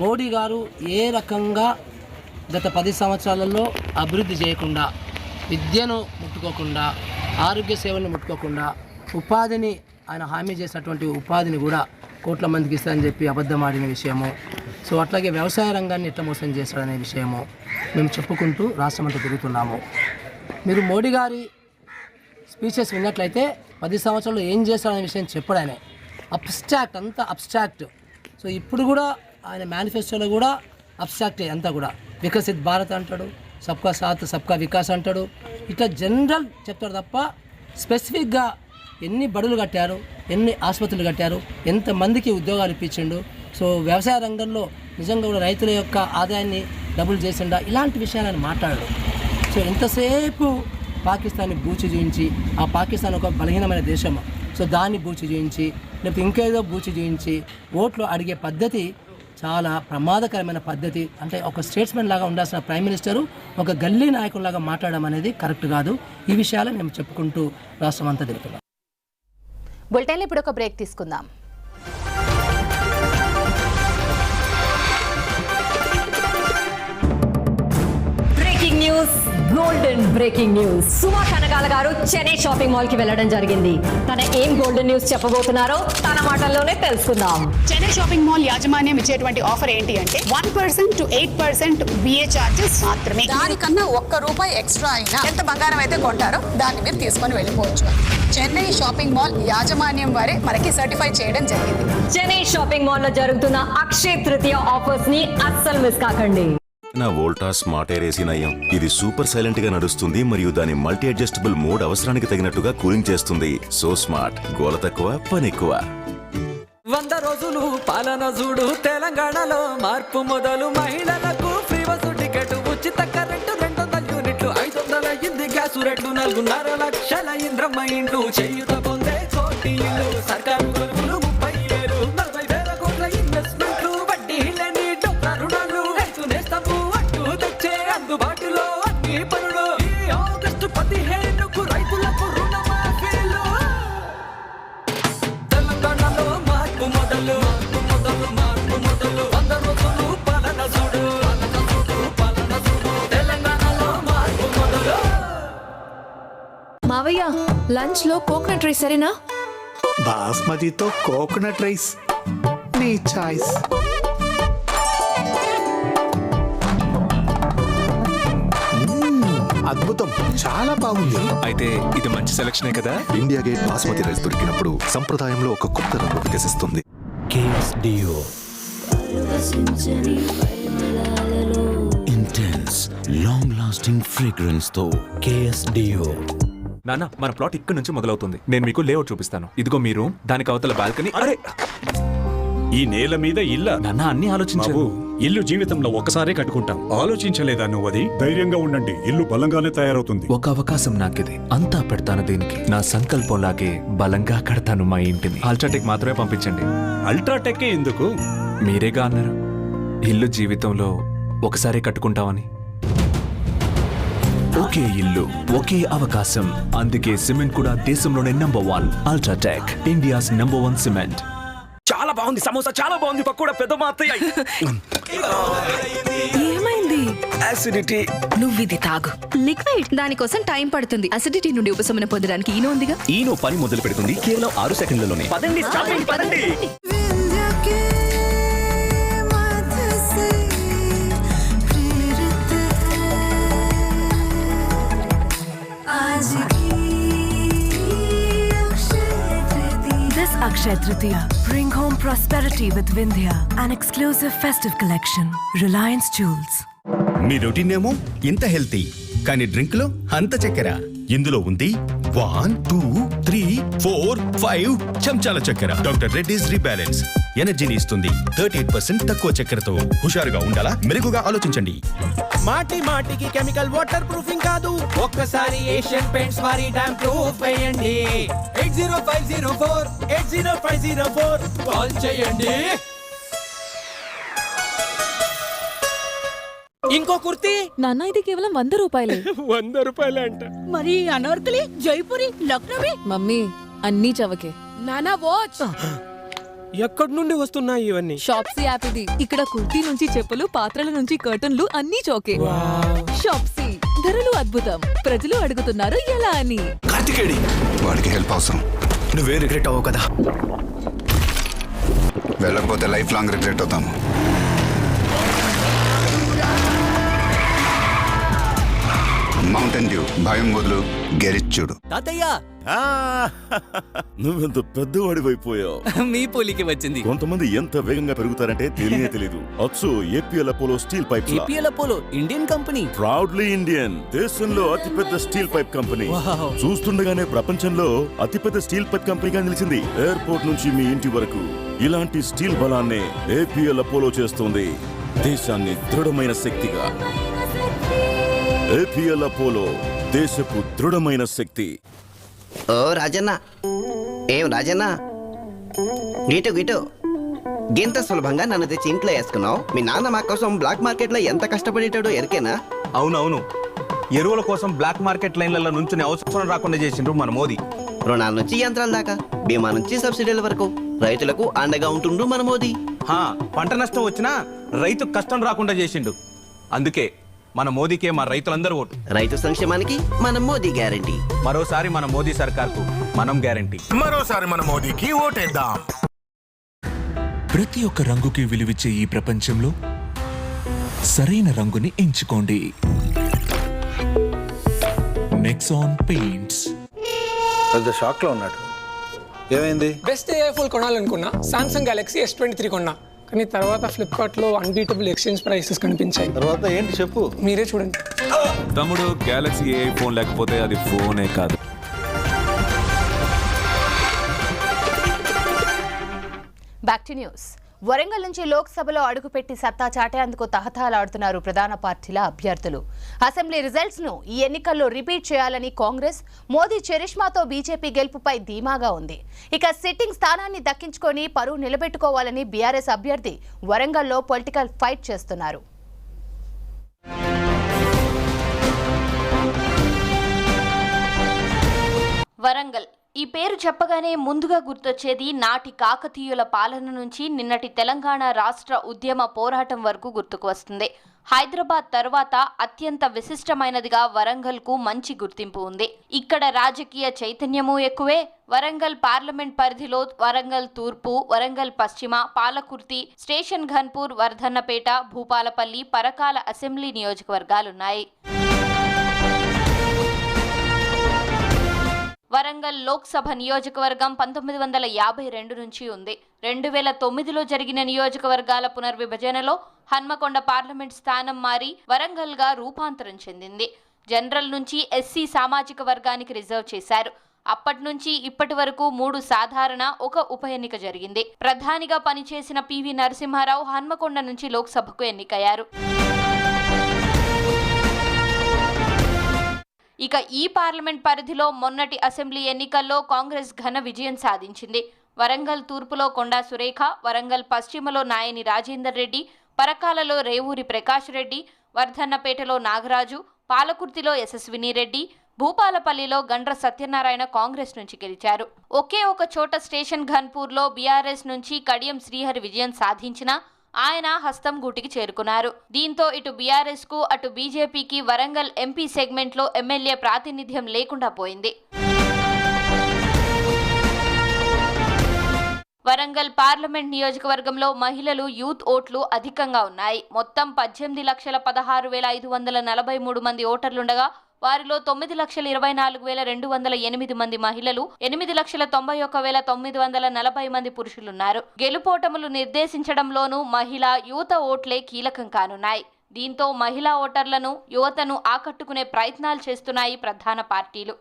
మోడీ గారు ఏ రకంగా గత 10 సంవత్సరాలలో అభివృద్ధి చేయకుండా, విద్యను ముట్టుకోకుండా, ఆరోగ్య సేవలను ముట్టుకోకుండా, ఉపాధిని ఆయన హామీ చేసినటువంటి ఉపాధిని కూడా కోట్ల మందికి ఇస్తారని చెప్పి అబద్ధం ఆడిన విషయము, సో అట్లాగే వ్యవసాయ రంగాన్ని ఎట్లా మోసం చేస్తాడనే విషయము మేము చెప్పుకుంటూ రాష్ట్రమంతా తిరుగుతున్నాము. మీరు మోడీ గారి స్పీచెస్ విన్నట్లయితే 10 సంవత్సరాలు ఏం చేస్తాడనే విషయం చెప్పడానే అబ్స్ట్రాక్ట్, అంతా అబ్స్ట్రాక్ట్. సో ఇప్పుడు కూడా ఆయన మేనిఫెస్టోలో కూడా అబ్స్ట్రాక్టే అంతా కూడా. వికసిత్ భారత్ అంటాడు, సబ్కా సాత్ సబ్కా వికాస్ అంటాడు, ఇట్లా జనరల్ చెప్తాడు తప్ప స్పెసిఫిక్గా ఎన్ని బడులు కట్టారు, ఎన్ని ఆసుపత్రులు కట్టారు, ఎంతమందికి ఉద్యోగాలు ఇప్పించిండు, సో వ్యవసాయ రంగంలో నిజంగా కూడా రైతుల యొక్క ఆదాయాన్ని డబుల్ చేసిండా, ఇలాంటి విషయాలను మాట్లాడాడు. సో ఎంతసేపు పాకిస్తాన్ని బూచి చూయించి, ఆ పాకిస్తాన్ ఒక బలహీనమైన దేశం, సో దాన్ని బూచి చూయించి, లేకపోతే ఇంకేదో బూచి చూయించి ఓట్లు అడిగే పద్ధతి చాలా ప్రమాదకరమైన పద్ధతి. అంటే ఒక స్టేట్స్మెన్ లాగా ఉండాల్సిన ప్రైమ్ మినిస్టరు ఒక గల్లీ నాయకుల్లాగా మాట్లాడడం అనేది కరెక్ట్ కాదు. ఈ విషయాలు మేము చెప్పుకుంటూ రాష్ట్రం అంతా తెలుపుతున్నాం. బులెటిన్లో ఇప్పుడు ఒక బ్రేక్ తీసుకుందాం. Breaking news, golden breaking news. Suma Kanakala గారు చెన్నై షాపింగ్ మాల్ కి వెళ్ళడం జరిగింది. తన ఏం గోల్డెన్ న్యూస్ చెప్పబోతున్నారో తన మాటల్లోనే తెలుసుకుందాం. చెన్నై షాపింగ్ మాల్ యాజమాన్యం ఇచ్చేటువంటి ఆఫర్ ఏంటి అంటే 1% to 8% బిఏ చార్జెస్ మాత్రమే. దానికన్నా ₹1 ఎక్స్ట్రా అయినా ఎంత బంగారం అయితే కొంటారో దాన్ని మీరు తీసుకొని వెళ్ళిపోవచ్చు. చెన్నై షాపింగ్ మాల్ యాజమాన్యం వారే మనకి సర్టిఫై చేయడం జరిగింది. చెన్నై షాపింగ్ మాల్ లో జరుగుతున్న అక్షయ తృతీయ ఆఫర్స్ ని అస్సలు మిస్ కాకండి. నా వోల్టాస్ స్మార్ట్ ఎయిర్ ఏసీ నయం. ఇది సూపర్ సైలెంట్ గా నడుస్తుంది మరియు దాని మల్టీ అడ్జస్టబుల్ మోడ్ అవసరానికి తగినట్టుగా కూలింగ్ చేస్తుంది. సో స్మార్ట్, గోల తక్కువ, పని ఎక్కువ. 100 రోజులు పాలన చూడు తెలంగాణలో మార్పు మొదలు. మహిళలకు ఫ్రీ బస్సు టికెట్, ఉచిత కరెంటు 200 యూనిట్లు, 500 అయింది గ్యాస్ రేట్లు, 4.5 లక్షల ఇంద్రమ్మ ఇండ్లు, చేయుత పొందే కోటి ఇల్లు, సర్కారు కొలువులు 37, 40,000 కోట్ల ఇన్వెస్ట్మెంట్లు, వడ్డీ లేని డొక్క రుణాలు, రైతు నేస్తము అట్టు తెచ్చే అందుబాటులో అన్ని పనులు. ఈ ఆగస్టు 15కు రైతులకు రుణమాఫీలు. తెలంగాణలో మార్పు మొదలు, మార్పు మొదలు, మార్పు మొదలు. 100 రోజులు పాలన చూడు, పాలన చూడు, పాలన చూడు. తెలంగాణలో మార్పు మొదలు. మావయ్య, లంచ్ లో కోకోనట్ రైస్ సరేనా? బాస్మతితో కోకోనట్ రైస్, నీ చాయిస్. అద్భుతం, చాలా బాగుంది. అయితే ఇది మంచి సెలక్షనే కదా. ఇండియా గేట్ బాస్మతి రైస్ దొరికినప్పుడు సంప్రదాయంలో ఒక కొత్త రంగు వికసిస్తుంది. KSDO intense long lasting fragrance తో KSDO. నాన్న, మన ప్లాట్ ఇక్కడ నుంచి మొదలవుతుంది. నేను మీకు లేఅవుట్ చూపిస్తాను. ఇదిగో మీరు దానికి అవతల బాల్కనీ. అరే, ఈ నేల మీద ఇల్లా? నాన్న, అన్ని ఆలోచించావు. ఇల్లు జీవితంలో ఒకసారే కట్టుకుంటాం. ఆలోచించలేదా నువ్వు? అది ధైర్యంగా ఉండండి, ఇల్లు బలంగానే తయారవుతుంది. ఒక అవకాశం నాకిది, అంతా పెడతాను దీనికి. నా సంకల్పంలాగే బలంగా కడతాను మా ఇంటిని. అల్ట్రాటెక్ మాత్రమే పంపించండి. అల్ట్రాటెక్ ఎందుకు? మీరేగా అన్నారు ఇల్లు జీవితంలో ఒకసారి కట్టుకుంటామని. ఒకే ఇల్లు, ఒకే అవకాశం. అందుకే సిమెంట్ కూడా దేశంలోనే #1. UltraTech, India's #1 cement. చాలా బాగుంది సమోసా, చాలా బాగుంది పకోడా, పెద్ద మాత్తయ్య. ఏమైంది? అసిడిటీ. నువ్వు ఇది తాగు, లిక్విడ్. దానికోసం టైం పడుతుంది. అసిడిటీ నుండి ఉపశమనం పొందడానికి ఈనో ఉందిగా. ఈనో పని మొదలు పెడుతుంది కేవలం 6 సెకండ్లలోనే. పదండి, పదండి. This Akshaya Tritiya, bring home prosperity with Vindhya, an exclusive festive collection. Reliance Jewels. Me routine ఏమో ఇంత హెల్తీ, కానీ డ్రింక్ లో అంత చక్కెర. ఇందులో ఉంది 1 2 3 4 5 చెంచాల చక్కెర. డాక్టర్ రెడ్డిస్ రీబ్యాలెన్స్ ఎనర్జీని ఇస్తుంది. 38% తక్కువ చక్కెరతో హుషారుగా ఉండాలా, మెరుగుగా ఆలోచించండి. మాటి మాటికి కెమికల్ వాటర్ ప్రూఫింగ్ కాదు, ఒక్కసారి ఏషియన్ పెయింట్స్ వారి డ్యామ్ ప్రూఫ్ వేయండి. 8050480504 కాల్ చేయండి. ఇంకో కుర్తీ నాన్న, ఇది కేవలం 100 రూపాయలే. 100 రూపాయలే అంట. మరి అనార్కలి, జైపురి, లక్నవి. మమ్మీ అన్నీ చవకే. నానా వాచ్ ఎక్కడి నుండి వస్తున్నాయి ఇవన్నీ? షాప్సీ యాప్ ఇది. ఇక్కడ కుర్తీ నుంచి చెప్పులు, పాత్రల నుంచి కర్టన్లు అన్నీ చోకే. షాప్సీ ధరలు అద్భుతం. ప్రజలు అడుగుతున్నారు ఎలా అని. కార్తికేడి వాడికి హెల్ప్ అవసరం. నువ్వే రిగ్రెట్ అవ్వవు కదా. వెళ్ళకపోతే లైఫ్ లాంగ్ రిగ్రెట్ అవుతాము. మౌంటైన్ డ్యూ భయం వదులు, గెరిచ్చుడు. తాతయ్య నువ్వెంత పెద్దవాడివైపోయావు. మీ పోలికి వచ్చింది. కొంతమంది ఎంత వేగంగా పెరుగుతారంటే తెలియదు. అచ్చు APL Apollo steel pipe. APL Apollo Indian company. Proudly Indian. దేశంలో అతిపెద్ద స్టీల్ పైప్ కంపెనీ. చూస్తుండగానే ప్రపంచంలో అతిపెద్ద స్టీల్ పైప్ కంపెనీగా నిలిచింది. ఎయిర్పోర్ట్ నుంచి మీ ఇంటి వరకు ఇలాంటి స్టీల్ బలాన్నే ఏపీఎల్ అపోలో చేస్తుంది. దేశాన్ని దృఢమైన శక్తిగా. ఏపీఎల్ అపోలో దేశపు దృఢమైన శక్తి. ఓ రాజన్న, ఏం రాజన్న, గిటు గిటు గింత సులభంగా నన్ను తెచ్చి ఇంట్లో వేసుకున్నావు. మీ నాన్న మా కోసం బ్లాక్ మార్కెట్ లో ఎంత కష్టపడేటాడో ఎరికేనా? అవునవును, ఎరువుల కోసం బ్లాక్ మార్కెట్ లైన్లలో నుంచి అవసరం రాకుండా చేసిండ్రు మన మోదీ. రుణాల నుంచి యంత్రాల దాకా, బీమా నుంచి సబ్సిడీల వరకు రైతులకు అండగా ఉంటుండ్రు మన మోదీ. పంట నష్టం వచ్చినా రైతు కష్టం రాకుండా చేసిండు. అందుకే మన మోదీకే మా రైతులందరూ ఓటు. రైతు సంక్షేమానికి మన మోదీ గ్యారంటీ. మరోసారి మన మోదీ సర్కార్కు మనం గ్యారంటీ. మరోసారి మన మోదీకి ఓటేద్దాం. ప్రతి ఒక్క రంగుకి విలువిచ్చే ఈ ప్రపంచంలో సరైన రంగుని ఎంచుకోండి. Nexon paints. పెద్ద షాక్ లో ఉన్నాడు. ఏమైంది? బెస్ట్ ఏఐ ఫోన్ కొనాలనుకున్నా, సామ్సంగ్ గెలాక్సీ S23 కొన్నా. కానీ తర్వాత ఫ్లిప్కార్ట్ లో అన్బీటబుల్ ఎక్స్చేంజ్ ప్రైసెస్ కనిపించాయి. తర్వాత ఏంటి చెప్పు, మీరే చూడండి. తమ్ముడు, గెలాక్సీ ఏఐ ఫోన్ లేకపోతే అది ఫోనే కాదు. Back to news. వరంగల్ నుంచి లోక్సభలో అడుగుపెట్టి సత్తా చాటేందుకు తహతహలాడుతున్నారు ప్రధాన పార్టీల అభ్యర్థులు. అసెంబ్లీ రిజల్ట్స్ ను ఈ ఎన్నికల్లో రిపీట్ చేయాలని కాంగ్రెస్, మోదీ చరిష్మాతో బీజేపీ గెలుపుపై ధీమాగా ఉంది. ఇక సిట్టింగ్ స్థానాన్ని దక్కించుకొని పరువు నిలబెట్టుకోవాలని బీఆర్ఎస్ అభ్యర్థి వరంగల్లో పొలిటికల్ ఫైట్ చేస్తున్నారు. వరంగల్ ఈ పేరు చెప్పగానే ముందుగా గుర్తొచ్చేది నాటి కాకతీయుల పాలన నుంచి నిన్నటి తెలంగాణ రాష్ట్ర ఉద్యమ పోరాటం వరకు గుర్తుకు వస్తుంది. హైదరాబాద్ తర్వాత అత్యంత విశిష్టమైనదిగా వరంగల్కు మంచి గుర్తింపు ఉంది. ఇక్కడ రాజకీయ చైతన్యము ఎక్కువే. వరంగల్ పార్లమెంట్ పరిధిలో వరంగల్ తూర్పు, వరంగల్ పశ్చిమ, పాలకుర్తి, స్టేషన్ ఘన్పూర్, వర్ధన్నపేట, భూపాలపల్లి, పరకాల అసెంబ్లీ నియోజకవర్గాలున్నాయి. వరంగల్ లోక్సభ నియోజకవర్గం 1952 నుంచి ఉంది. 2009లో జరిగిన నియోజకవర్గాల పునర్విభజనలో హన్మకొండ పార్లమెంట్ స్థానం మారి వరంగల్గా రూపాంతరం చెందింది. జనరల్ నుంచి ఎస్సీ సామాజిక వర్గానికి రిజర్వ్ చేశారు. అప్పటి నుంచి ఇప్పటి వరకు 3 సాధారణ, 1 ఉప ఎన్నిక జరిగింది. ప్రధానిగా పనిచేసిన పివి నరసింహారావు హన్మకొండ నుంచి లోక్సభకు ఎన్నికయ్యారు. ఇక ఈ పార్లమెంట్ పరిధిలో మొన్నటి అసెంబ్లీ ఎన్నికల్లో కాంగ్రెస్ ఘన విజయం సాధించింది. వరంగల్ తూర్పులో కొండా సురేఖ, వరంగల్ పశ్చిమలో నాయని రాజేందర్ రెడ్డి, పరకాలలో రేవూరి ప్రకాష్ రెడ్డి, వర్ధన్నపేటలో నాగరాజు, పాలకుర్తిలో యశస్విని రెడ్డి, భూపాలపల్లిలో గండ్ర సత్యనారాయణ కాంగ్రెస్ నుంచి గెలిచారు. ఒకే ఒక చోట స్టేషన్ ఘన్పూర్లో బీఆర్ఎస్ నుంచి కడియం శ్రీహరి విజయం సాధించినా ఆయన హస్తం గూటికి చేరుకున్నారు. దీంతో ఇటు బీఆర్ఎస్ కు అటు బీజేపీకి వరంగల్ ఎంపీ సెగ్మెంట్ లో ఎమ్మెల్యే ప్రాతినిధ్యం లేకుండా పోయింది. వరంగల్ పార్లమెంట్ నియోజకవర్గంలో మహిళలు యూత్ ఓట్లు అధికంగా ఉన్నాయి. మొత్తం 18,16,543 మంది ఓటర్లుండగా వారిలో 9,24,208 మంది మహిళలు, 8,91,940 మంది పురుషులున్నారు. గెలుపోటములు నిర్దేశించడంలోనూ మహిళా యువత ఓట్లే కీలకం కానున్నాయి. దీంతో మహిళా ఓటర్లను, యువతను ఆకట్టుకునే ప్రయత్నాలు చేస్తున్నాయి ప్రధాన పార్టీలు.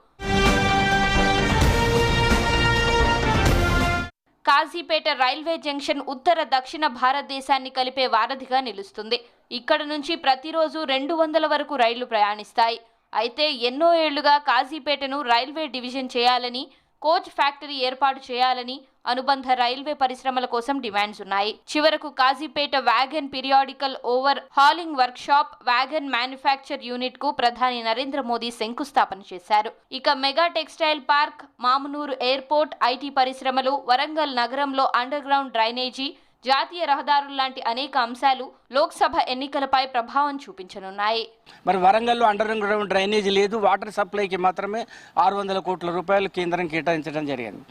కాజీపేట రైల్వే జంక్షన్ ఉత్తర దక్షిణ భారతదేశాన్ని కలిపే వారధిగా నిలుస్తుంది. ఇక్కడ నుంచి ప్రతిరోజు 200 వరకు రైళ్లు ప్రయాణిస్తాయి. అయితే ఎన్నో ఏళ్లుగా కాజీపేటను రైల్వే డివిజన్ చేయాలని, కోచ్ ఫ్యాక్టరీ ఏర్పాటు చేయాలని అనుబంధ రైల్వే పరిశ్రమల కోసం డిమాండ్స్ ఉన్నాయి. చివరకు Kazipet wagon periodical over hauling work shop, wagon manufacture unit కు ప్రధాని నరేంద్ర మోదీ శంకుస్థాపన చేశారు. ఇక mega textile park, Mamnoor airport, IT పరిశ్రమలు, వరంగల్ నగరంలో అండర్ గ్రౌండ్ డ్రైనేజీ, జాతీయ రహదారులు లాంటి అనేక అంశాలు లోక్సభ ఎన్నికలపై ప్రభావం చూపించనున్నాయి. మరి వరంగల్లో అండర్ గ్రౌండ్ డ్రైనేజీ లేదు, వాటర్ సప్లైకి మాత్రమే 600 కోట్ల రూపాయలు కేంద్రం కేటాయించడం జరిగింది.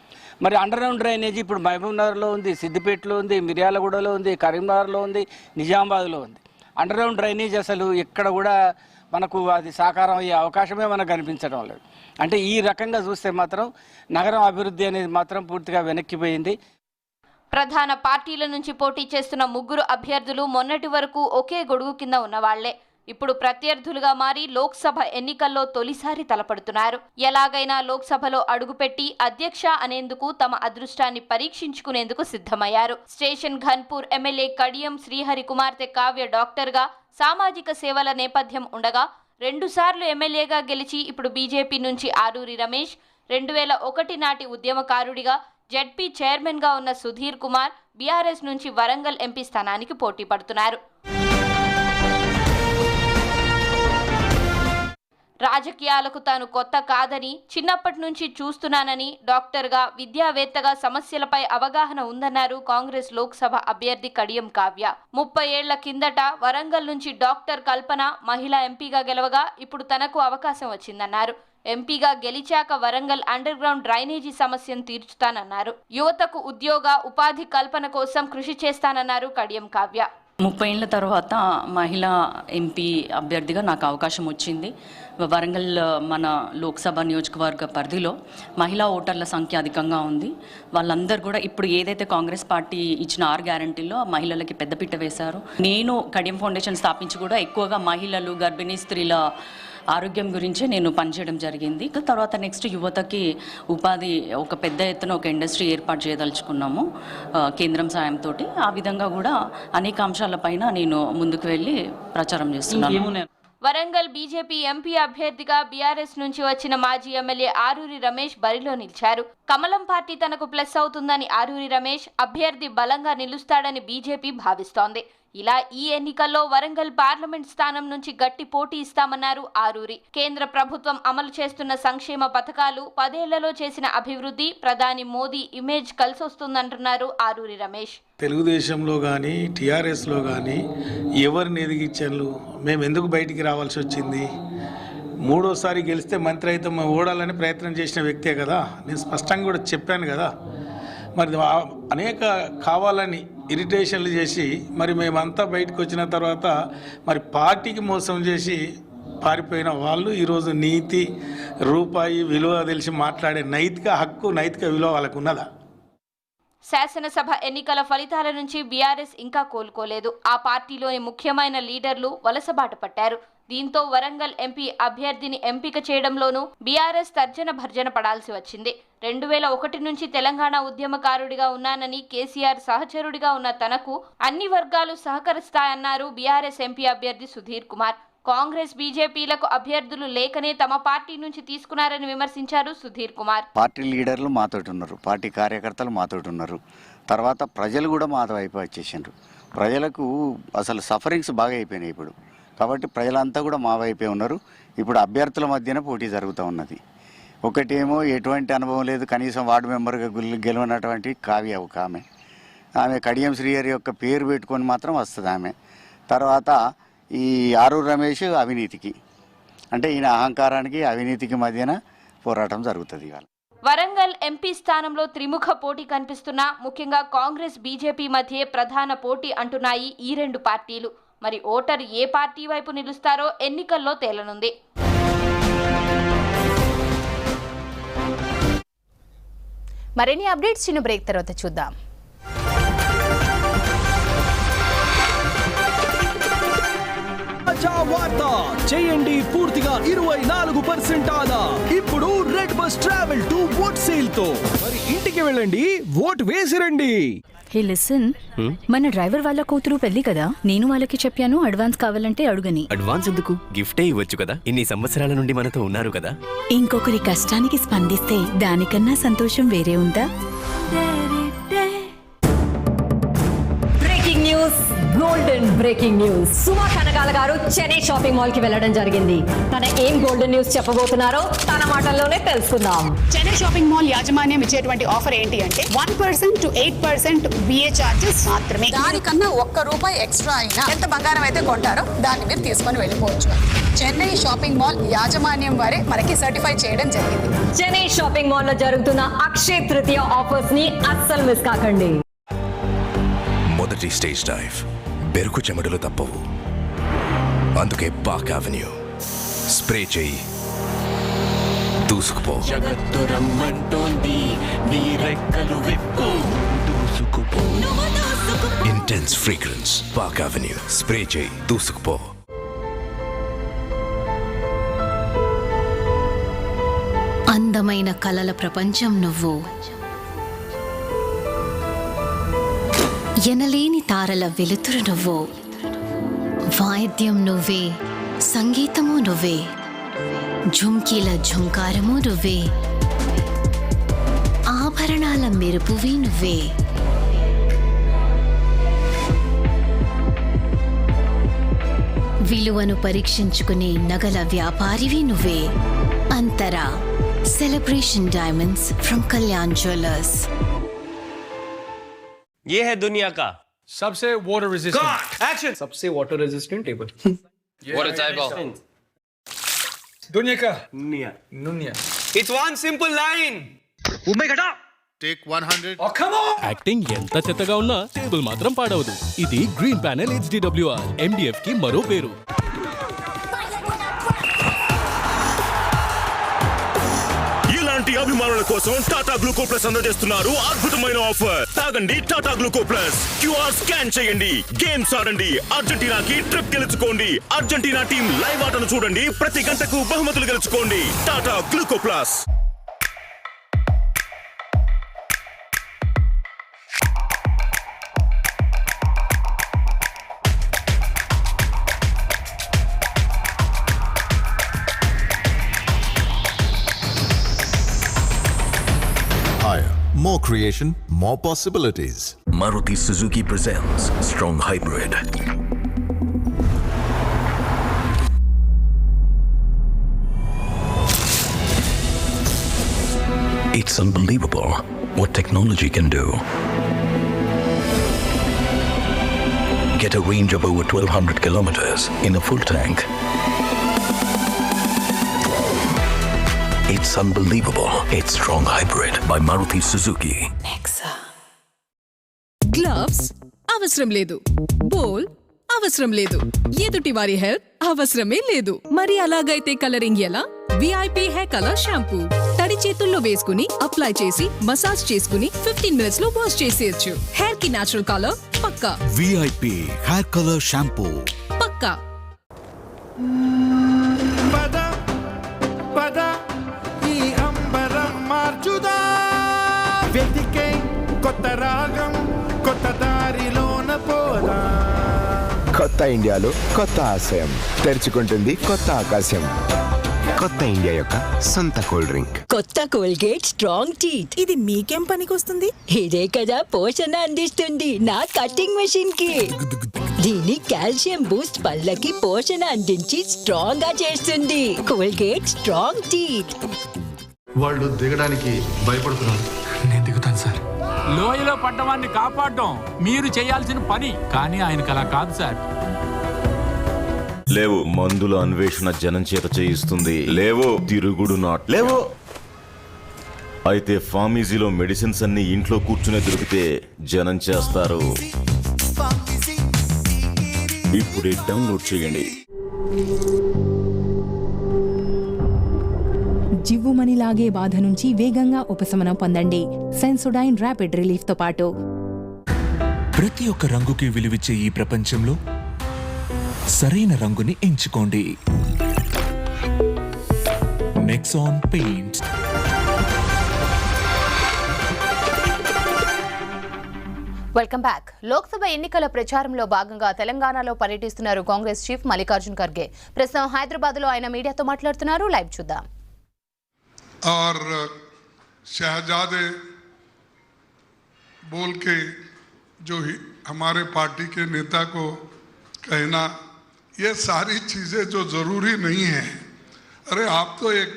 మరి అండర్ గ్రౌండ్ డ్రైనేజీ ఇప్పుడు మహబూబ్నగర్లో ఉంది, సిద్దిపేటలో ఉంది, మిర్యాలగూడలో ఉంది, కరీంనగర్లో ఉంది, నిజామాబాద్లో ఉంది. అండర్ గ్రౌండ్ డ్రైనేజ్ అసలు ఎక్కడ కూడా మనకు అది సాకారం అయ్యే అవకాశమే మనకు కనిపించడం లేదు. అంటే ఈ రకంగా చూస్తే మాత్రం నగరం అభివృద్ధి అనేది మాత్రం పూర్తిగా వెనక్కిపోయింది. ప్రధాన పార్టీల నుంచి పోటీ చేస్తున్న 3 అభ్యర్థులు మొన్నటి వరకు ఒకే గొడుగు కింద ఉన్నవాళ్లే ఇప్పుడు ప్రత్యర్థులుగా మారి లోక్సభ ఎన్నికల్లో తొలిసారి తలపడుతున్నారు. ఎలాగైనా లోక్సభలో అడుగుపెట్టి అధ్యక్ష అనేందుకు తమ అదృష్టాన్ని పరీక్షించుకునేందుకు సిద్ధమయ్యారు. స్టేషన్ ఘన్పూర్ ఎమ్మెల్యే కడియం శ్రీహరి కుమార్తె కావ్య డాక్టర్గా సామాజిక సేవల నేపథ్యం ఉండగా 2 సార్లు ఎమ్మెల్యేగా గెలిచి ఇప్పుడు బీజేపీ నుంచి ఆరూరి రమేష్, 2001 నాటి ఉద్యమకారుడిగా జెడ్పీ చైర్మన్ గా ఉన్న సుధీర్ కుమార్ బీఆర్ఎస్ నుంచి వరంగల్ ఎంపీ స్థానానికి పోటీ పడుతున్నారు. రాజకీయాలకు తాను కొత్త కాదని, చిన్నప్పటి నుంచి చూస్తున్నానని, డాక్టర్గా, విద్యావేత్తగా సమస్యలపై అవగాహన ఉందన్నారు కాంగ్రెస్ లోక్సభ అభ్యర్థి కడియం కావ్య. 30 ఏళ్ల కిందట వరంగల్ నుంచి డాక్టర్ కల్పన మహిళా ఎంపీగా గెలవగా ఇప్పుడు తనకు అవకాశం వచ్చిందన్నారు. ఎంపీగా గెలిచాక వరంగల్ అండర్ గ్రౌండ్ డ్రైనేజీ సమస్యను తీర్చుతానన్నారు. యువతకు ఉద్యోగ, ఉపాధి కల్పన కోసం కృషి చేస్తానన్నారు కడియం కావ్య. 30 ఏళ్ల తర్వాత మహిళా ఎంపీ అభ్యర్థిగా నాకు అవకాశం వచ్చింది. వరంగల్ మన లోక్సభ నియోజకవర్గ పరిధిలో మహిళా ఓటర్ల సంఖ్య అధికంగా ఉంది. వాళ్ళందరూ కూడా ఇప్పుడు ఏదైతే కాంగ్రెస్ పార్టీ ఇచ్చిన 6 గ్యారంటీల్లో మహిళలకి పెద్దపీట వేశారు. నేను కడియం ఫౌండేషన్ స్థాపించి కూడా ఎక్కువగా మహిళలు, గర్భిణీ స్త్రీల ఆరోగ్యం గురించే నేను పనిచేయడం జరిగింది. తర్వాత నెక్స్ట్ యువతకి ఉపాధి, ఒక పెద్ద ఎత్తున ఒక ఇండస్ట్రీ ఏర్పాటు చేయదలుచుకున్నాము కేంద్రం సాయంతో. ఆ విధంగా కూడా అనేక అంశాలపైన నేను ముందుకు వెళ్ళి ప్రచారం చేస్తున్నాను. వరంగల్ బీజేపీ ఎంపీ అభ్యర్థిగా బీఆర్ఎస్ నుంచి వచ్చిన మాజీ ఎమ్మెల్యే ఆరూరి రమేష్ బరిలో నిలిచారు. కమలం పార్టీ తనకు ప్లస్ అవుతుందని ఆరూరి రమేష్, అభ్యర్థి బలంగా నిలుస్తాడని బీజేపీ భావిస్తోంది. ఇలా ఈ ఎన్నికల్లో వరంగల్ పార్లమెంట్ స్థానం నుంచి గట్టి పోటీ ఇస్తామన్నారు ఆరూరి. కేంద్ర ప్రభుత్వం అమలు చేస్తున్న సంక్షేమ పథకాలు, 10 ఏళ్లలో చేసిన అభివృద్ధి, ప్రధాని మోదీ ఇమేజ్ కలిసొస్తుందంటున్నారు ఆరూరి రమేష్. తెలుగుదేశంలో కానీ టీఆర్ఎస్లో కానీ ఎవరిని ఎదిగించారు? మేము ఎందుకు బయటికి రావాల్సి వచ్చింది? 3ఓసారి గెలిస్తే మంత్రి అయితే మేము ఓడాలని ప్రయత్నం చేసిన వ్యక్తే కదా. నేను స్పష్టంగా కూడా చెప్పాను కదా. మరి అనేక కావాలని ఇరిటేషన్లు చేసి మరి మేమంతా బయటకు వచ్చిన తర్వాత మరి పార్టీకి మోసం చేసి పారిపోయిన వాళ్ళు ఈరోజు నీతి, రూపాయి విలువ తెలిసి మాట్లాడే నైతిక హక్కు, నైతిక విలువ వాళ్ళకు ఉన్నదా? శాసనసభ ఎన్నికల ఫలితాల నుంచి బీఆర్ఎస్ ఇంకా కోలుకోలేదు. ఆ పార్టీలోని ముఖ్యమైన లీడర్లు వలసబాట పట్టారు. దీంతో వరంగల్ ఎంపీ అభ్యర్థిని ఎంపిక చేయడంలోనూ బీఆర్ఎస్ తర్జన భర్జన పడాల్సి వచ్చింది. 2001 నుంచి తెలంగాణ ఉద్యమకారుడిగా ఉన్నానని, కేసీఆర్ సహచరుడిగా ఉన్న తనకు అన్ని వర్గాలు సహకరిస్తాయన్నారు బీఆర్ఎస్ ఎంపీ అభ్యర్థి సుధీర్ కుమార్. కాంగ్రెస్, బీజేపీలకు అభ్యర్థులు లేకనే తమ పార్టీ నుంచి తీసుకున్నారని విమర్శించారు సుధీర్ కుమార్. పార్టీ లీడర్లు మాతోటి ఉన్నారు, పార్టీ కార్యకర్తలు మాతోటి ఉన్నారు, తర్వాత ప్రజలు కూడా మాతో వైపు వచ్చేసారు. ప్రజలకు అసలు సఫరింగ్స్ బాగా అయిపోయినాయి ఇప్పుడు. కాబట్టి ప్రజలంతా కూడా మా వైపే ఉన్నారు. ఇప్పుడు అభ్యర్థుల మధ్యన పోటీ జరుగుతూ ఉన్నది. ఒకటేమో ఎటువంటి అనుభవం లేదు, కనీసం వార్డు మెంబర్గా గెలవనటువంటి కావ్య ఒక ఆమె కడియం శ్రీహరి యొక్క పేరు పెట్టుకొని మాత్రం వస్తుంది ఆమె. తర్వాత ఈ ఆరూరి రమేష్ అవినీతికి, అంటే ఈయన అహంకారానికి అవినీతికి మధ్యన పోరాటం జరుగుతుంది. ఇవాళ వరంగల్ ఎంపీ స్థానంలో త్రిముఖ పోటీ కనిపిస్తున్నా ముఖ్యంగా కాంగ్రెస్, బీజేపీ మధ్య ప్రధాన పోటీ అంటున్నాయి ఈ 2 పార్టీలు. మరి ఓటర్ ఏ పార్టీ వైపు నిలుస్తారో ఎన్నికల్లో తేలనుంది. మరిన్ని అప్డేట్స్ చిన్న బ్రేక్ తర్వాత చూద్దాం. వార్త చేయండి పూర్తిగా 24% ఆదా. ఇప్పుడు red bus travel to vote sale తో మరి ఇంటికి వెళ్ళండి, ఓట్ వేసిరండి. హే లిసన్, మన డ్రైవర్ వాళ్ళ కూతురు పెళ్లి కదా, నేను వాళ్ళకి చెప్పాను అడ్వాన్స్ కావాలంటే అడుగని. అడ్వాన్స్ ఎందుకు? గిఫ్టే ఇవ్వచ్చు కదా, ఇన్ని సంవత్సరాల నుండి మనతో ఉన్నారు కదా. ఇంకొకరి కష్టానికి స్పందిస్తే దానికన్నా సంతోషం వేరే ఉందా? Breaking news, golden breaking news. Suma Kanakala గారు చెన్నై షాపింగ్ మాల్ కి వెళ్ళడం జరిగింది. తన ఏం గోల్డెన్ న్యూస్ చెప్పబోతున్నారో తన మాటల్లోనే తెలుసుకుందాం. చెన్నై షాపింగ్ మాల్ యాజమాన్యం ఇచ్చేటువంటి ఆఫర్ ఏంటి అంటే 1% to 8% బిఏ చార్జెస్ మాత్రమే. దానికన్నా ₹1 ఎక్స్ట్రా అయినా ఎంత బంగారం అయితే కొంటారో దాన్ని మీరు తీసుకొని వెళ్ళిపోవచ్చు. చెన్నై షాపింగ్ మాల్ యాజమాన్యం వారే మనకి సర్టిఫై చేయడం జరిగింది. చెన్నై షాపింగ్ మాల్ లో జరుగుతున్న అక్షయ తృతీయ ఆఫర్స్ ని అస్సలు మిస్ కాకండి. మొదటి స్టేజ్ డైవ్, బెరుకు చెమటలు తప్పవు. అందుకే పార్క్ అవెన్యూ స్ప్రే చేయి, దూసుకుపో. జగత్తు రమ్మంటోంది, నీ రెక్కలు విప్పు, దూసుకుపో. Intense fragrance, park avenue spray చేయి, దూసుకుపో. అందమైన కలల ప్రపంచం నువ్వు, ఎనలేని తారల వెలుతురు నువ్వు, వాయిద్యం నువ్వే, సంగీతము నువ్వే, ఝుంకీల ఝుంకారము నువ్వే, ఆభరణాల మెరుపువి నువ్వే. విలువను పరీక్షించుకునే నగల వ్యాపారివి నువ్వే. Antara celebration diamonds from Kalyan jewellers. ये है दुनिया का सबसे वाटर रेजिस्टेंट एक्शन सबसे water resistant table What a type of दुनिया का नुनिया It's one simple line. उम्मे घटा Take 100. Oh come on. Acting ఎంత చెత్తగా ఉన్నా టేబుల్ మాత్రం పాడవదు. ఇది గ్రీన్ ప్యానెల్ HDWR MDF కి మరో పేరు. ఇలాంటి అభిమానుల కోసం టాటా గ్లూకో ప్లస్ అందజేస్తున్నారు అద్భుతమైన ఆఫర్. తాగండి టాటా గ్లూకో ప్లస్, క్యూఆర్ స్కాన్ చేయండి, గేమ్స్ ఆడండి, అర్జెంటీనాకి ట్రిప్ గెలుచుకోండి, అర్జెంటీనా టీం లైవ్ ఆటను చూడండి, ప్రతి గంటకు బహుమతులు గెలుచుకోండి. Tata గ్లూకో plus. More creation, more possibilities. Maruti Suzuki presents Strong Hybrid. It's unbelievable what technology can do. Get a range of over 1200 kilometers in a full tank. It's unbelievable. It's Strong Hybrid by Maruti Suzuki. Gloves అవసరం లేదు, బోల్ అవసరం లేదు, ఎదుటి వారి help అవసరమే లేదు. మరి అలాగైతే కలరింగ్ ఎలా? VIP హెయిర్ కలర్ షాంపూ తడి చేతుల్లో వేసుకుని అప్లై చేసి మసాజ్ చేసుకుని 15 minutes లో వాష్ చేసేయచ్చు. హెయిర్ కి నేచురల్ కలర్ పక్కా. VIP హెయిర్ కలర్ షాంపూ పక్కా. వెతికే కొత్త రాగం, కొత్త దారిలోన పోదా. కొత్త ఇండియాలో కొత్త ఆశయం తెరుచుకుంటుంది, కొత్త ఆకాశం. కొత్త ఇండియా యొక్క సొంత కూల్ డ్రింక్. కొత్త కోల్గేట్ స్ట్రాంగ్ టీత్. ఇది మీకేం పనికొస్తుంది? ఇదే కదా పోషణ అందిస్తుంది నా కటింగ్ మెషిన్ కి. దీని కాల్షియం బూస్ట్ పళ్ళకి పోషణ అందించి స్ట్రాంగ్ గా చేస్తుంది. Colgate strong teeth. వాళ్ళు దిగడానికి భయపడుతున్నారు. నేను దిగుతాను సార్. లోయలో పడ్డవాన్ని కాపాడడం మీరు చేయాల్సిన పని, కానీ ఆయనకు అలా కాదు సార్. లేవు, మందుల అన్వేషణ జనం చేత చేయిస్తుంది. లేవు, తిరుగుడు నాట్. లేవు. అయితే ఫార్మసీలో మెడిసిన్స్ అన్ని ఇంట్లో కూర్చునే దొరికితే జనం చేస్తారు. ఇప్పుడే డౌన్లోడ్ చేయండి. జివ్వుమని లాగే బాధ నుంచి వేగంగా ఉపశమనం పొందండి సెన్సోడైన్ ర్యాపిడ్ రిలీఫ్ తో పాటు. ప్రతి ఒక్క రంగుకి విలువిచ్చే ఈ ప్రపంచంలో సరైన రంగుని ఎంచుకోండి. Nexon Paints. Welcome back. Lok Sabha ఎన్నికల ప్రచారంలో భాగంగా తెలంగాణలో పర్యటిస్తున్నారు కాంగ్రెస్ చీఫ్ మల్లికార్జున్ ఖర్గే. ప్రస్తుతం హైదరాబాద్ లో ఆయన మీడియాతో మాట్లాడుతున్నారు. లైవ్ చూద్దాం. और शहजादे बोल के जो हमारे पार्टी के नेता को कहना, ये सारी चीज़ें जो ज़रूरी नहीं है। अरे आप तो एक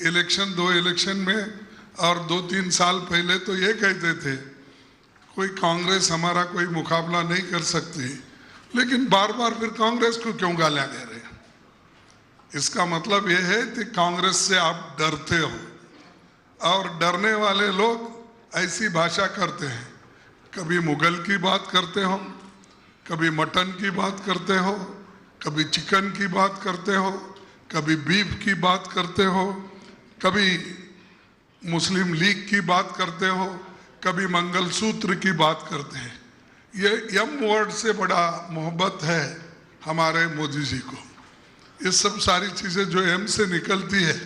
इलेक्शन 2 इलेक्शन में और 2-3 साल पहले तो ये कहते थे कोई कांग्रेस हमारा कोई मुकाबला नहीं कर सकती, लेकिन बार बार फिर कांग्रेस को क्यों गालियाँ दे रहे हैं? इसका मतलब ये है कि कांग्रेस से आप डरते हो, और डरने वाले लोग ऐसी भाषा करते हैं। कभी मुगल की बात करते हो, कभी मटन की बात करते हो, कभी चिकन की बात करते हो, कभी बीफ की बात करते हो, कभी मुस्लिम लीग की बात करते हो, कभी मंगलसूत्र की बात करते हैं। ये एम वर्ड से बड़ा मोहब्बत है हमारे मोदी जी को। ये सब सारी चीज़ें जो एम से निकलती है,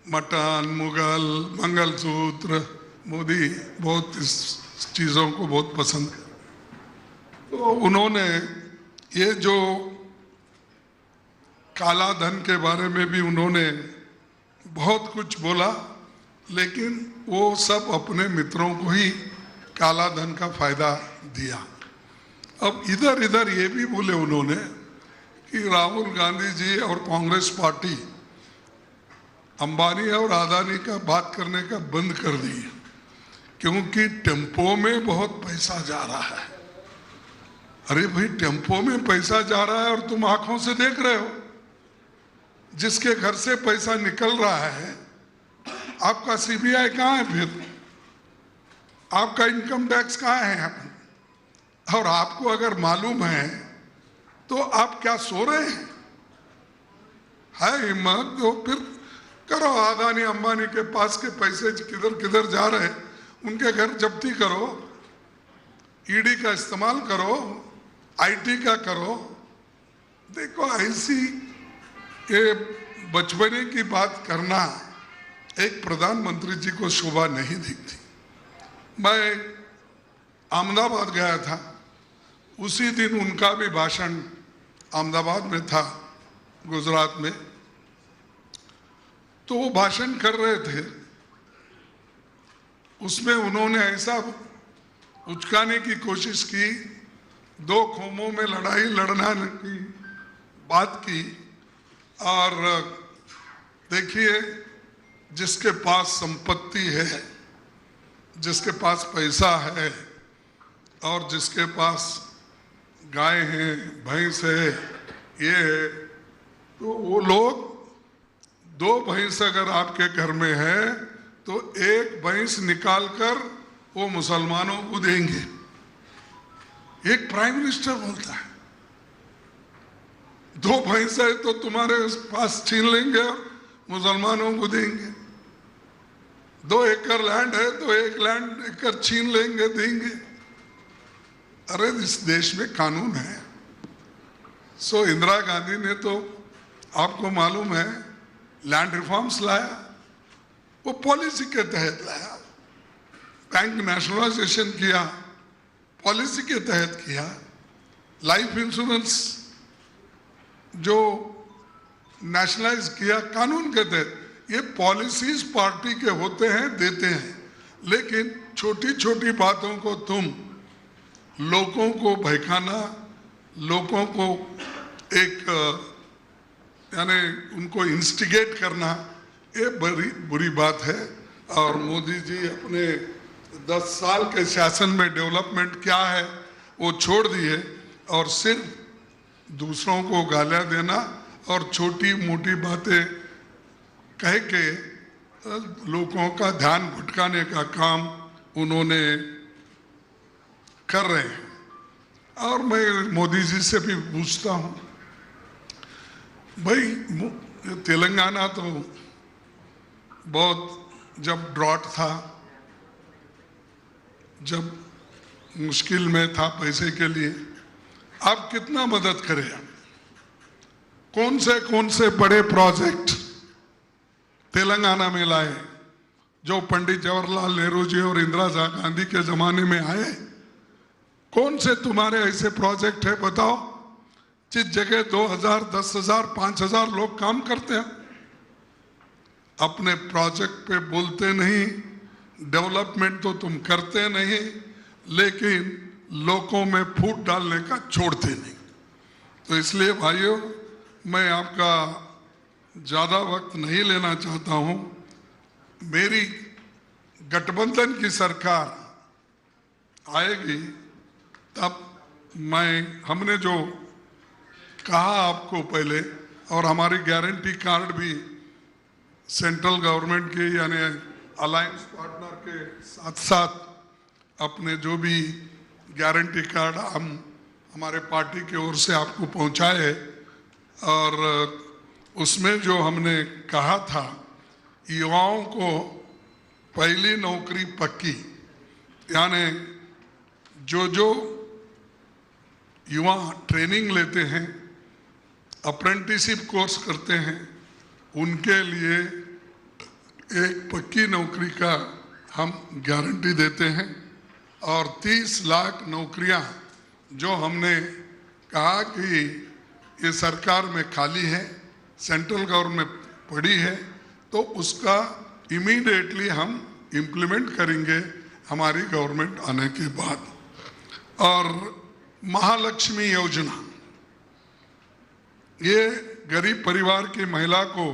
मटन, मुगल, मंगलसूत्र, मोदी बहुत इस चीज़ों को बहुत पसंद है। तो उन्होंने ये जो काला धन के बारे में भी उन्होंने बहुत कुछ बोला, लेकिन वो सब अपने मित्रों को ही काला धन का फायदा दिया। अब इधर इधर ये भी बोले उन्होंने कि राहुल गांधी जी और कांग्रेस पार्टी अंबानी और अदानी का बात करने का बंद कर दी, क्योंकि टेम्पो में बहुत पैसा जा रहा है। अरे भाई, टेम्पो में पैसा जा रहा है और तुम आंखों से देख रहे हो। जिसके घर से पैसा निकल रहा है, आपका सीबीआई कहाँ है? फिर आपका इनकम टैक्स कहाँ है? और आपको अगर मालूम है तो आप क्या सो रहे हैं? है हिम्मत तो फिर करो। अदानी अंबानी के पास के पैसे किधर किधर जा रहे हैं, उनके घर जब्ती करो, ईडी का इस्तेमाल करो, आईटी का करो। देखो, ऐसी ये बचपने की बात करना एक प्रधानमंत्री जी को शोभा नहीं दिखती। मैं अहमदाबाद गया था, उसी दिन उनका भी भाषण अहमदाबाद में था, गुजरात में। तो वो भाषण कर रहे थे, उसमें उन्होंने ऐसा उचकाने की कोशिश की, 2 कौमों में लड़ाई लड़ना की बात की। और देखिए, जिसके पास संपत्ति है, जिसके पास पैसा है, और जिसके पास गाय है, भैंस है, ये है, तो वो लोग 2 भैंस अगर आपके घर में है तो 1 भैंस निकाल कर वो मुसलमानों को देंगे। एक प्राइम मिनिस्टर बोलता है 2 भैंस है तो तुम्हारे पास छीन लेंगे और मुसलमानों को देंगे। 2 एकड़ लैंड है तो 1 लैंड एकड़ छीन लेंगे, देंगे। अरे इस देश में कानून है। सो इंदिरा गांधी ने तो आपको मालूम है लैंड रिफॉर्म्स लाया, वो पॉलिसी के तहत लाया। बैंक नेशनलाइजेशन किया, पॉलिसी के तहत किया। लाइफ इंश्योरेंस जो नेशनलाइज किया कानून के तहत। ये पॉलिसीज पार्टी के होते हैं, देते हैं, लेकिन छोटी छोटी बातों को तुम लोगों को बहकाना, लोगों को एक यानी उनको इंस्टिगेट करना, ये बड़ी बुरी बात है। और मोदी जी अपने 10 साल के शासन में डेवलपमेंट क्या है वो छोड़ दिए, और सिर्फ दूसरों को गालियाँ देना और छोटी मोटी बातें कह के लोगों का ध्यान भटकाने का काम उन्होंने कर रहे हैं। और मैं मोदी जी से भी पूछता हूँ, भाई तेलंगाना तो बहुत जब ड्रॉट था, जब मुश्किल में था पैसे के लिए, आप कितना मदद करें? कौन से बड़े प्रोजेक्ट तेलंगाना में लाए जो पंडित जवाहरलाल नेहरू जी और इंदिरा गांधी के जमाने में आए? कौन से तुम्हारे ऐसे प्रोजेक्ट है बताओ जिस जगह 2000, 10,000, 5,000 लोग काम करते हैं? अपने प्रोजेक्ट पे बोलते नहीं, डेवलपमेंट तो तुम करते नहीं, लेकिन लोगों में फूट डालने का छोड़ते नहीं। तो इसलिए भाइयों, मैं आपका ज़्यादा वक्त नहीं लेना चाहता हूं। मेरी गठबंधन की सरकार आएगी तब हमने जो कहा आपको पहले, और हमारी गारंटी कार्ड भी सेंट्रल गवर्नमेंट के यानी अलायंस पार्टनर के साथ साथ अपने जो भी गारंटी कार्ड हमारे पार्टी की ओर से आपको पहुंचाए, और उसमें जो हमने कहा था युवाओं को पहली नौकरी पक्की, यानी जो युवा ट्रेनिंग लेते हैं, अप्रेंटिसशिप कोर्स करते हैं, उनके लिए एक पक्की नौकरी का हम गारंटी देते हैं। और 30 लाख नौकरियां जो हमने कहा कि ये सरकार में खाली है, सेंट्रल गवर्नमेंट पड़ी है, तो उसका इमीडिएटली हम इम्प्लीमेंट करेंगे हमारी गवर्नमेंट आने के बाद। और महालक्ष्मी योजना, ये गरीब परिवार की महिला को